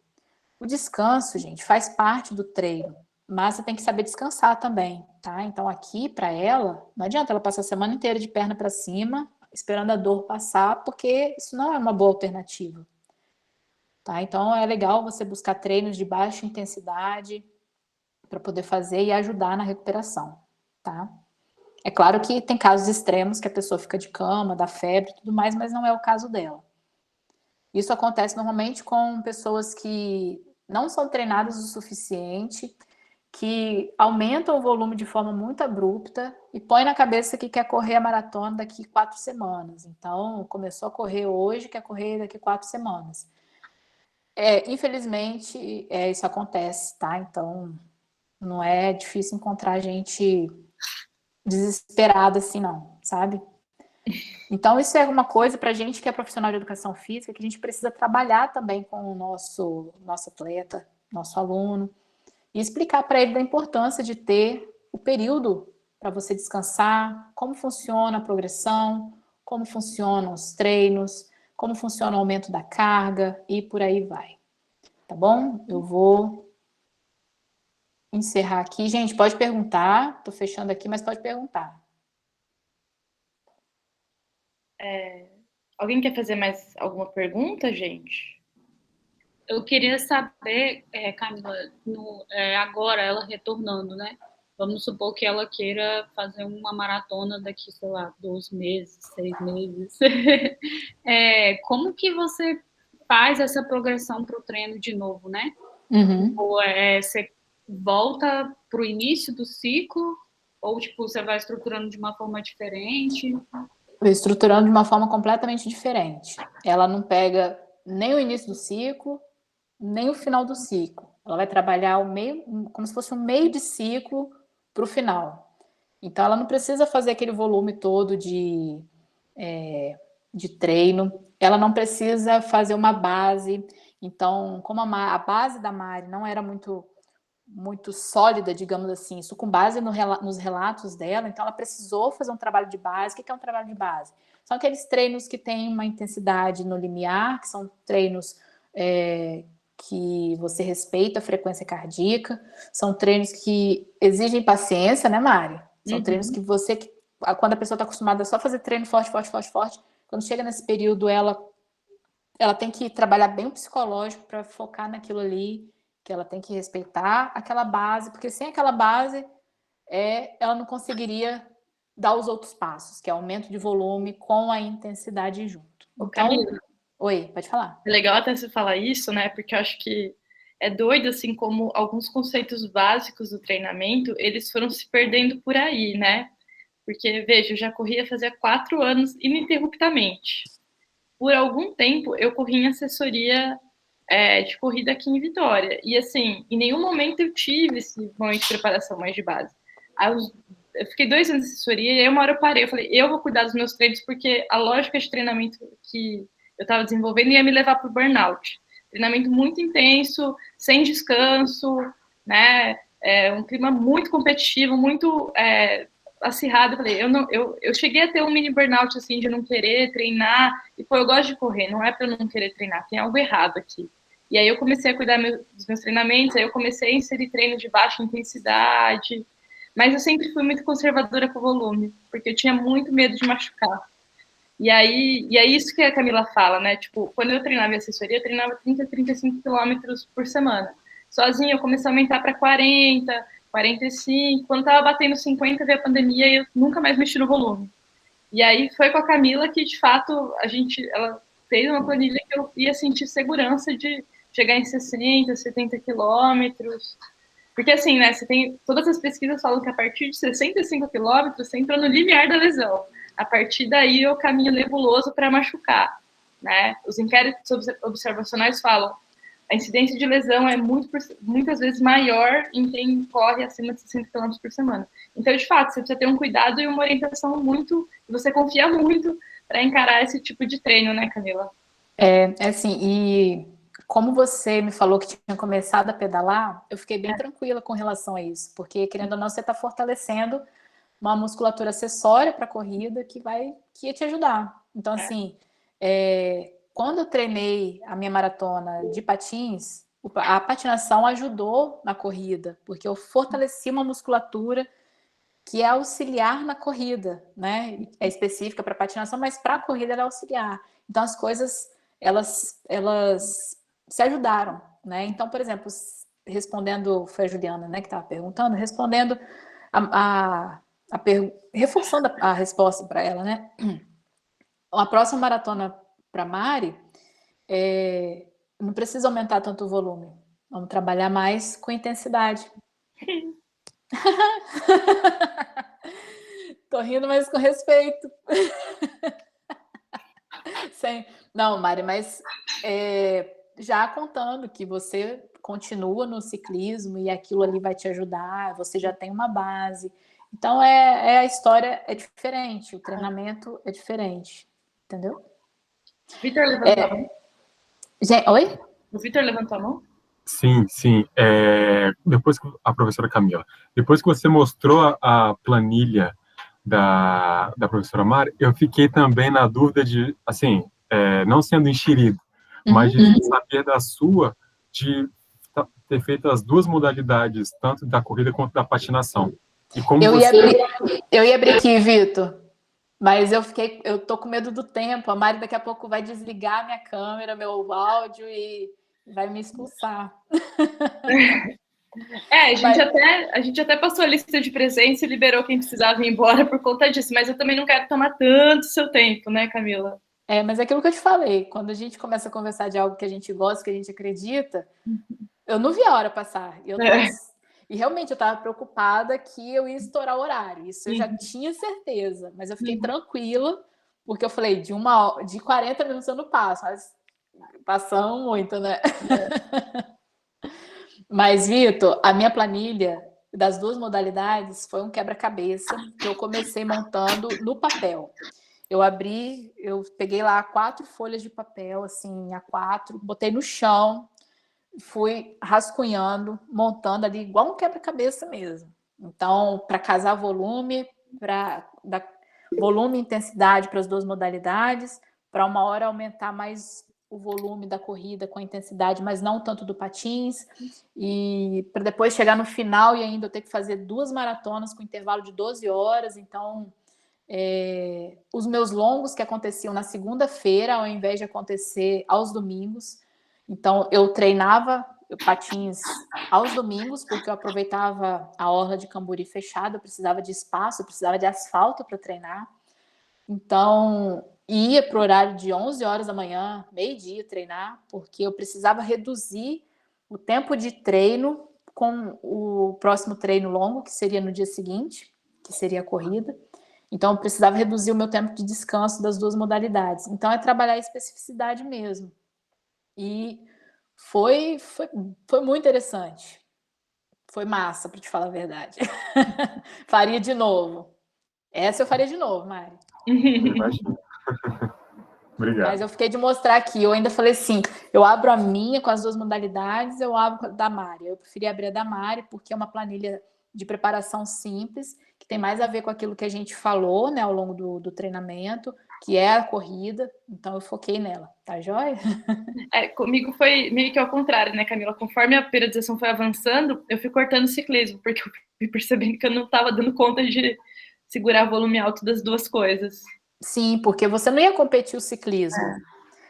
O descanso, gente, faz parte do treino, mas você tem que saber descansar também, tá? Então, aqui, para ela, não adianta ela passar a semana inteira de perna para cima, esperando a dor passar, porque isso não é uma boa alternativa. Tá? Então, é legal você buscar treinos de baixa intensidade, para poder fazer e ajudar na recuperação, tá? É claro que tem casos extremos que a pessoa fica de cama, dá febre e tudo mais, mas não é o caso dela. Isso acontece normalmente com pessoas que não são treinadas o suficiente, que aumentam o volume de forma muito abrupta e põe na cabeça que quer correr a maratona daqui 4 semanas. Então, começou a correr hoje, quer correr daqui 4 semanas. Infelizmente, isso acontece, tá? Então, não é difícil encontrar gente desesperada assim, não, sabe? Então, isso é uma coisa para a gente que é profissional de educação física, que a gente precisa trabalhar também com o nosso atleta, nosso aluno, e explicar para ele da importância de ter o período para você descansar, como funciona a progressão, como funcionam os treinos, como funciona o aumento da carga e por aí vai. Tá bom? Eu vou encerrar aqui. Gente, pode perguntar. Estou fechando aqui, mas pode perguntar. Alguém quer fazer mais alguma pergunta, gente? Eu queria saber, Camila, agora ela retornando, né? Vamos supor que ela queira fazer uma maratona daqui, sei lá, 2 meses, 6 meses. Como que você faz essa progressão para o treino de novo, né? Uhum. Ou você volta para o início do ciclo, ou tipo, você vai estruturando de uma forma diferente? Estruturando de uma forma completamente diferente. Ela não pega nem o início do ciclo, nem o final do ciclo. Ela vai trabalhar o meio, como se fosse um meio de ciclo para o final. Então, ela não precisa fazer aquele volume todo de treino. Ela não precisa fazer uma base. Então, como a base da Mari não era muito sólida, digamos assim, isso com base nos relatos dela, então ela precisou fazer um trabalho de base. O que é um trabalho de base? São aqueles treinos que têm uma intensidade no limiar, que são treinos que você respeita a frequência cardíaca, são treinos que exigem paciência, né, Mari? São treinos que quando a pessoa está acostumada só a fazer treino forte, quando chega nesse período, ela tem que trabalhar bem o psicológico para focar naquilo ali, que ela tem que respeitar aquela base, porque sem aquela base, ela não conseguiria dar os outros passos, que é aumento de volume com a intensidade junto. Então, Camila, oi, pode falar. É legal até você falar isso, né? Porque eu acho que é doido, assim, como alguns conceitos básicos do treinamento, eles foram se perdendo por aí, né? Porque, veja, eu já corria fazia 4 anos ininterruptamente. Por algum tempo, eu corri em assessoria de corrida aqui em Vitória. E, assim, em nenhum momento eu tive esse momento de preparação mais de base. Aí, eu fiquei 2 anos de assessoria e aí uma hora eu parei. Eu falei, eu vou cuidar dos meus treinos porque a lógica de treinamento que eu estava desenvolvendo ia me levar para o burnout. Treinamento muito intenso, sem descanso, né? Um clima muito competitivo, muito acirrado. Eu falei, eu cheguei a ter um mini burnout, assim, de não querer treinar. E, pô, eu gosto de correr, não é para eu não querer treinar, tem algo errado aqui. E aí eu comecei a cuidar dos meus treinamentos, aí eu comecei a inserir treinos de baixa intensidade. Mas eu sempre fui muito conservadora com o volume, porque eu tinha muito medo de machucar. E aí isso que a Camila fala, né? Tipo, quando eu treinava em assessoria, eu treinava 30, 35 quilômetros por semana. Sozinha, eu comecei a aumentar para 40, 45. Quando tava batendo 50, veio a pandemia e eu nunca mais mexi no volume. E aí foi com a Camila que, de fato, ela fez uma planilha que eu ia sentir segurança de chegar em 60, 70 quilômetros. Porque, assim, né, todas as pesquisas falam que a partir de 65 quilômetros você entra no limiar da lesão. A partir daí é o caminho nebuloso para machucar, né? Os inquéritos observacionais falam a incidência de lesão é muitas vezes maior em quem corre acima de 60 km por semana. Então, de fato, você precisa ter um cuidado e uma orientação você confia muito para encarar esse tipo de treino, né, Camila? Assim, e como você me falou que tinha começado a pedalar, eu fiquei bem tranquila com relação a isso, porque, querendo ou não, você está fortalecendo uma musculatura acessória para a corrida que ia te ajudar. Então, assim, quando eu treinei a minha maratona de patins, a patinação ajudou na corrida, porque eu fortaleci uma musculatura que é auxiliar na corrida, né? É específica para patinação, mas para a corrida ela é auxiliar. Então, as coisas, elas se ajudaram, né? Então, por exemplo, respondendo, foi a Juliana, né, que estava perguntando, respondendo reforçando a resposta para ela, né? A próxima maratona para Mari, não precisa aumentar tanto o volume. Vamos trabalhar mais com intensidade. Tô rindo, mas com respeito. Não, Mari, mas já contando que você continua no ciclismo e aquilo ali vai te ajudar, você já tem uma base. Então, a história é diferente, o treinamento é diferente, entendeu? O Vitor levantou a mão? Oi? O Vitor levantou a mão? Sim. Depois que a professora Camila, depois que você mostrou a planilha da professora Mari, eu fiquei também na dúvida de, assim, não sendo enxerido, mas de saber da sua, de ter feito as duas modalidades, tanto da corrida quanto da patinação. E como eu ia abrir aqui, Vitor, mas eu tô com medo do tempo. A Mari daqui a pouco vai desligar minha câmera, meu áudio, e vai me expulsar. A gente até passou a lista de presença e liberou quem precisava ir embora por conta disso, mas eu também não quero tomar tanto seu tempo, né, Camila? Mas é aquilo que eu te falei, quando a gente começa a conversar de algo que a gente gosta, que a gente acredita, eu não vi a hora passar. E realmente eu estava preocupada que eu ia estourar o horário, isso eu já tinha certeza, mas eu fiquei tranquila, porque eu falei, de 40 minutos eu não passo, mas passamos muito, né? Mas, Vitor, a minha planilha das 2 modalidades foi um quebra-cabeça que eu comecei montando no papel. Eu peguei lá 4 folhas de papel, assim, A4, botei no chão, fui rascunhando, montando ali, igual um quebra-cabeça mesmo. Então, para casar volume, para dar volume e intensidade para as 2 modalidades, para uma hora aumentar mais o volume da corrida com a intensidade, mas não tanto do patins, e para depois chegar no final e ainda eu ter que fazer 2 maratonas com intervalo de 12 horas, então os meus longos que aconteciam na segunda-feira, ao invés de acontecer aos domingos, então eu treinava patins aos domingos, porque eu aproveitava a orla de Camburi fechada, eu precisava de espaço, eu precisava de asfalto para treinar, então ia para o horário de 11 horas da manhã, meio-dia treinar, porque eu precisava reduzir o tempo de treino com o próximo treino longo, que seria no dia seguinte, que seria a corrida. Então, eu precisava reduzir o meu tempo de descanso das 2 modalidades. Então, é trabalhar a especificidade mesmo. E foi muito interessante. Foi massa, para te falar a verdade. Faria de novo. Essa eu faria de novo, Mari. Imagina. Obrigado. Mas eu fiquei de mostrar aqui. Eu ainda falei assim, eu abro a minha com as 2 modalidades, eu abro a da Mari. Eu preferi abrir a da Mari, porque é uma planilha de preparação simples, que tem mais a ver com aquilo que a gente falou, né, ao longo do treinamento, que é a corrida, então eu foquei nela, tá joia? Comigo foi meio que ao contrário, né, Camila? Conforme a periodização foi avançando, eu fui cortando o ciclismo, porque eu fui percebendo que eu não estava dando conta de segurar o volume alto das 2 coisas. Sim, porque você não ia competir o ciclismo.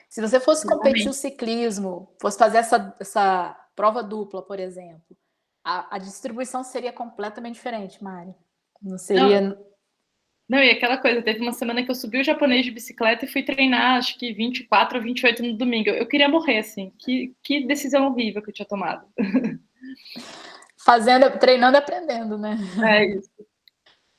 Se você fosse competir o ciclismo, fosse fazer essa prova dupla, por exemplo, a distribuição seria completamente diferente, Mari. Não seria... Não, e aquela coisa, teve uma semana que eu subi o japonês de bicicleta e fui treinar, acho que 24 ou 28 no domingo. Eu queria morrer, assim. Que decisão horrível que eu tinha tomado. Treinando e aprendendo, né? É isso.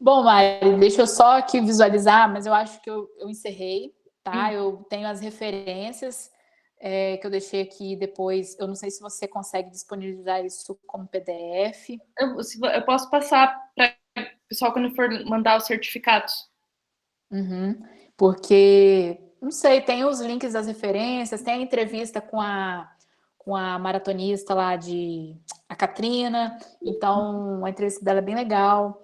Bom, Mari, deixa eu só aqui visualizar, mas eu acho que eu encerrei, tá? Eu tenho as referências que eu deixei aqui depois. Eu não sei se você consegue disponibilizar isso como PDF. Eu posso passar para o pessoal quando for mandar os certificados. Porque, não sei, tem os links das referências, tem a entrevista com a maratonista lá a Katrina, então a entrevista dela é bem legal.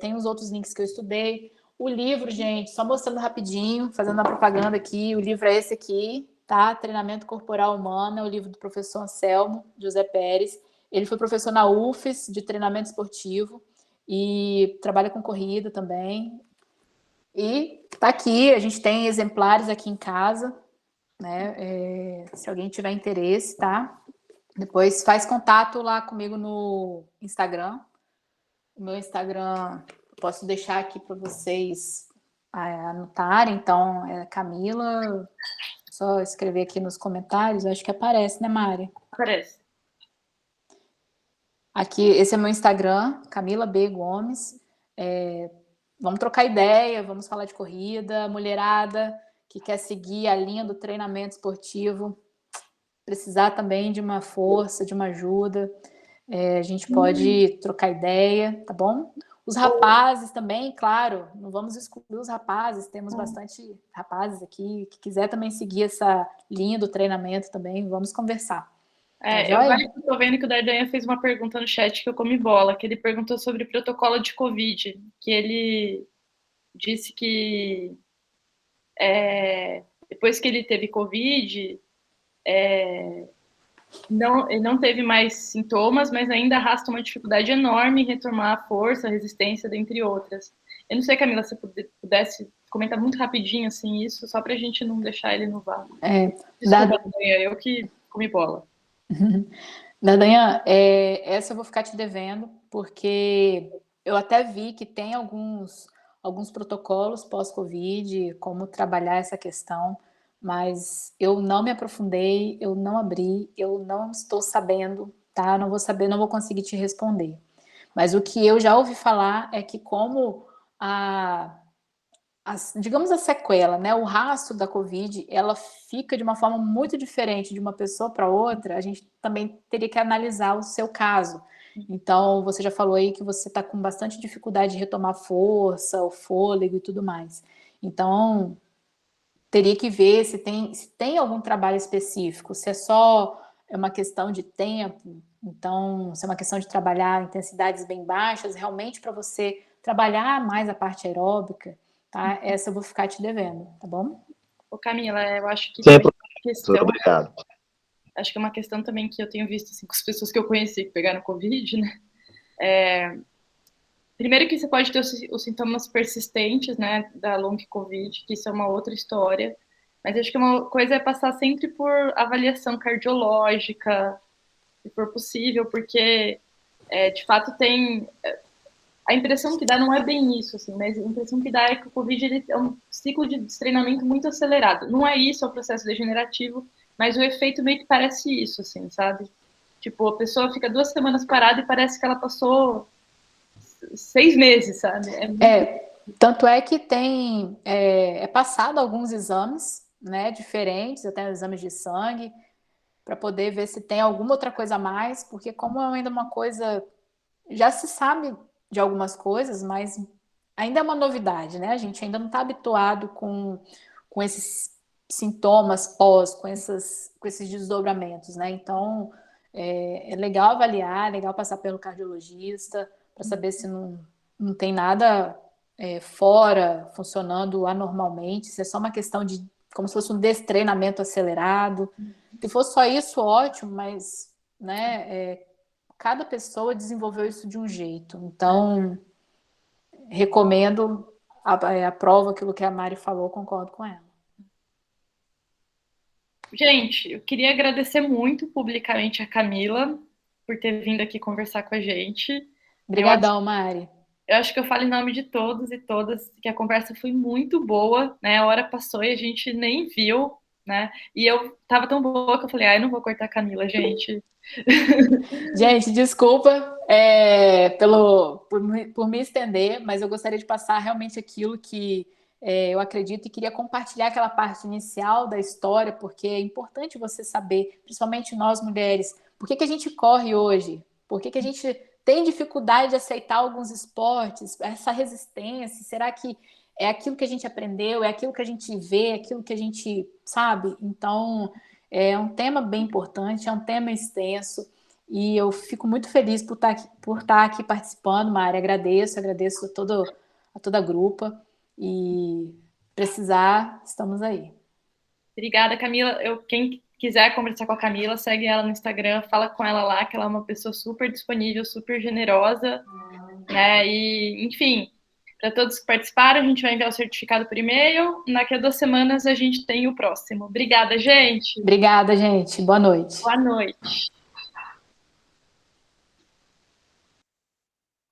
Tem os outros links que eu estudei. O livro, gente, só mostrando rapidinho, fazendo uma propaganda aqui, o livro é esse aqui, tá? Treinamento Corporal Humano, é o livro do professor Anselmo José Pérez. Ele foi professor na UFES de treinamento esportivo e trabalha com corrida também. E tá aqui, a gente tem exemplares aqui em casa, né? Se alguém tiver interesse, tá? Depois faz contato lá comigo no Instagram. O meu Instagram, posso deixar aqui para vocês anotarem. Então, é Camila, só escrever aqui nos comentários, acho que aparece, né, Mari? Aparece. Aqui, esse é meu Instagram, Camila B. Gomes. Vamos trocar ideia, vamos falar de corrida, mulherada que quer seguir a linha do treinamento esportivo, precisar também de uma força, de uma ajuda, a gente pode trocar ideia, tá bom? Os rapazes também, claro, não vamos excluir os rapazes, temos bastante rapazes aqui, que quiser também seguir essa linha do treinamento também, vamos conversar. Eu estou vendo que o Dardanha fez uma pergunta no chat que eu comi bola, que ele perguntou sobre o protocolo de Covid, que ele disse que depois que ele teve Covid, ele não teve mais sintomas, mas ainda arrasta uma dificuldade enorme em retomar a força, a resistência, dentre outras. Eu não sei, Camila, se você pudesse comentar muito rapidinho assim, isso, só para a gente não deixar ele no vácuo. Desculpa, eu que comi bola. Dadanha, essa eu vou ficar te devendo, porque eu até vi que tem alguns protocolos pós-Covid, como trabalhar essa questão, mas eu não me aprofundei, eu não abri, eu não estou sabendo, tá? Não vou saber, não vou conseguir te responder. Mas o que eu já ouvi falar é que como digamos a sequela, né, o rastro da Covid, ela fica de uma forma muito diferente de uma pessoa para outra, a gente também teria que analisar o seu caso. Então, você já falou aí que você está com bastante dificuldade de retomar força, o fôlego e tudo mais. Então, teria que ver se tem algum trabalho específico, se é só uma questão de tempo, então, se é uma questão de trabalhar intensidades bem baixas, realmente para você trabalhar mais a parte aeróbica, tá? Essa eu vou ficar te devendo, tá bom? Ô, Camila, eu acho que Sempre. questão, obrigado. Acho que é uma questão também que eu tenho visto assim, com as pessoas que eu conheci que pegaram Covid, né? Primeiro que você pode ter os sintomas persistentes, né, da long Covid, que isso é uma outra história, mas acho que uma coisa é passar sempre por avaliação cardiológica, se for possível, porque de fato tem... A impressão que dá não é bem isso, assim, mas a impressão que dá é que o Covid ele é um ciclo de treinamento muito acelerado. Não é isso, é o processo degenerativo, mas o efeito meio que parece isso, assim, sabe? Tipo, a pessoa fica 2 semanas parada e parece que ela passou 6 meses, sabe? Tanto é que é passado alguns exames, né, diferentes, até exames de sangue, para poder ver se tem alguma outra coisa a mais, porque como é ainda uma coisa, já se sabe de algumas coisas, mas ainda é uma novidade, né? A gente ainda não está habituado com esses sintomas com esses desdobramentos, né? Então, é legal avaliar, é legal passar pelo cardiologista, para saber se não tem nada fora funcionando anormalmente, se é só uma questão de como se fosse um destreinamento acelerado. Se for só isso, ótimo, mas né, cada pessoa desenvolveu isso de um jeito. Então, recomendo, aprovo aquilo que a Mari falou, concordo com ela. Gente, eu queria agradecer muito publicamente a Camila por ter vindo aqui conversar com a gente. Obrigadão, Mari. Eu acho que eu falo em nome de todos e todas que a conversa foi muito boa, né? A hora passou e a gente nem viu, né? E eu tava tão boa que eu falei, eu não vou cortar a Camila, gente. Gente, desculpa por me estender, mas eu gostaria de passar realmente aquilo que eu acredito e queria compartilhar aquela parte inicial da história, porque é importante você saber, principalmente nós mulheres, por que a gente corre hoje, por que a gente tem dificuldade de aceitar alguns esportes, essa resistência, será que é aquilo que a gente aprendeu, é aquilo que a gente vê, é aquilo que a gente sabe? Então, é um tema bem importante, é um tema extenso, e eu fico muito feliz por estar aqui participando, Mari, agradeço a toda a grupa, e precisar, estamos aí. Obrigada, Camila. Quem quiser conversar com a Camila, segue ela no Instagram, fala com ela lá, que ela é uma pessoa super disponível, super generosa, né? E, enfim, para todos que participaram, a gente vai enviar o certificado por e-mail. Daqui a 2 semanas a gente tem o próximo. Obrigada, gente. Obrigada, gente. Boa noite. Boa noite.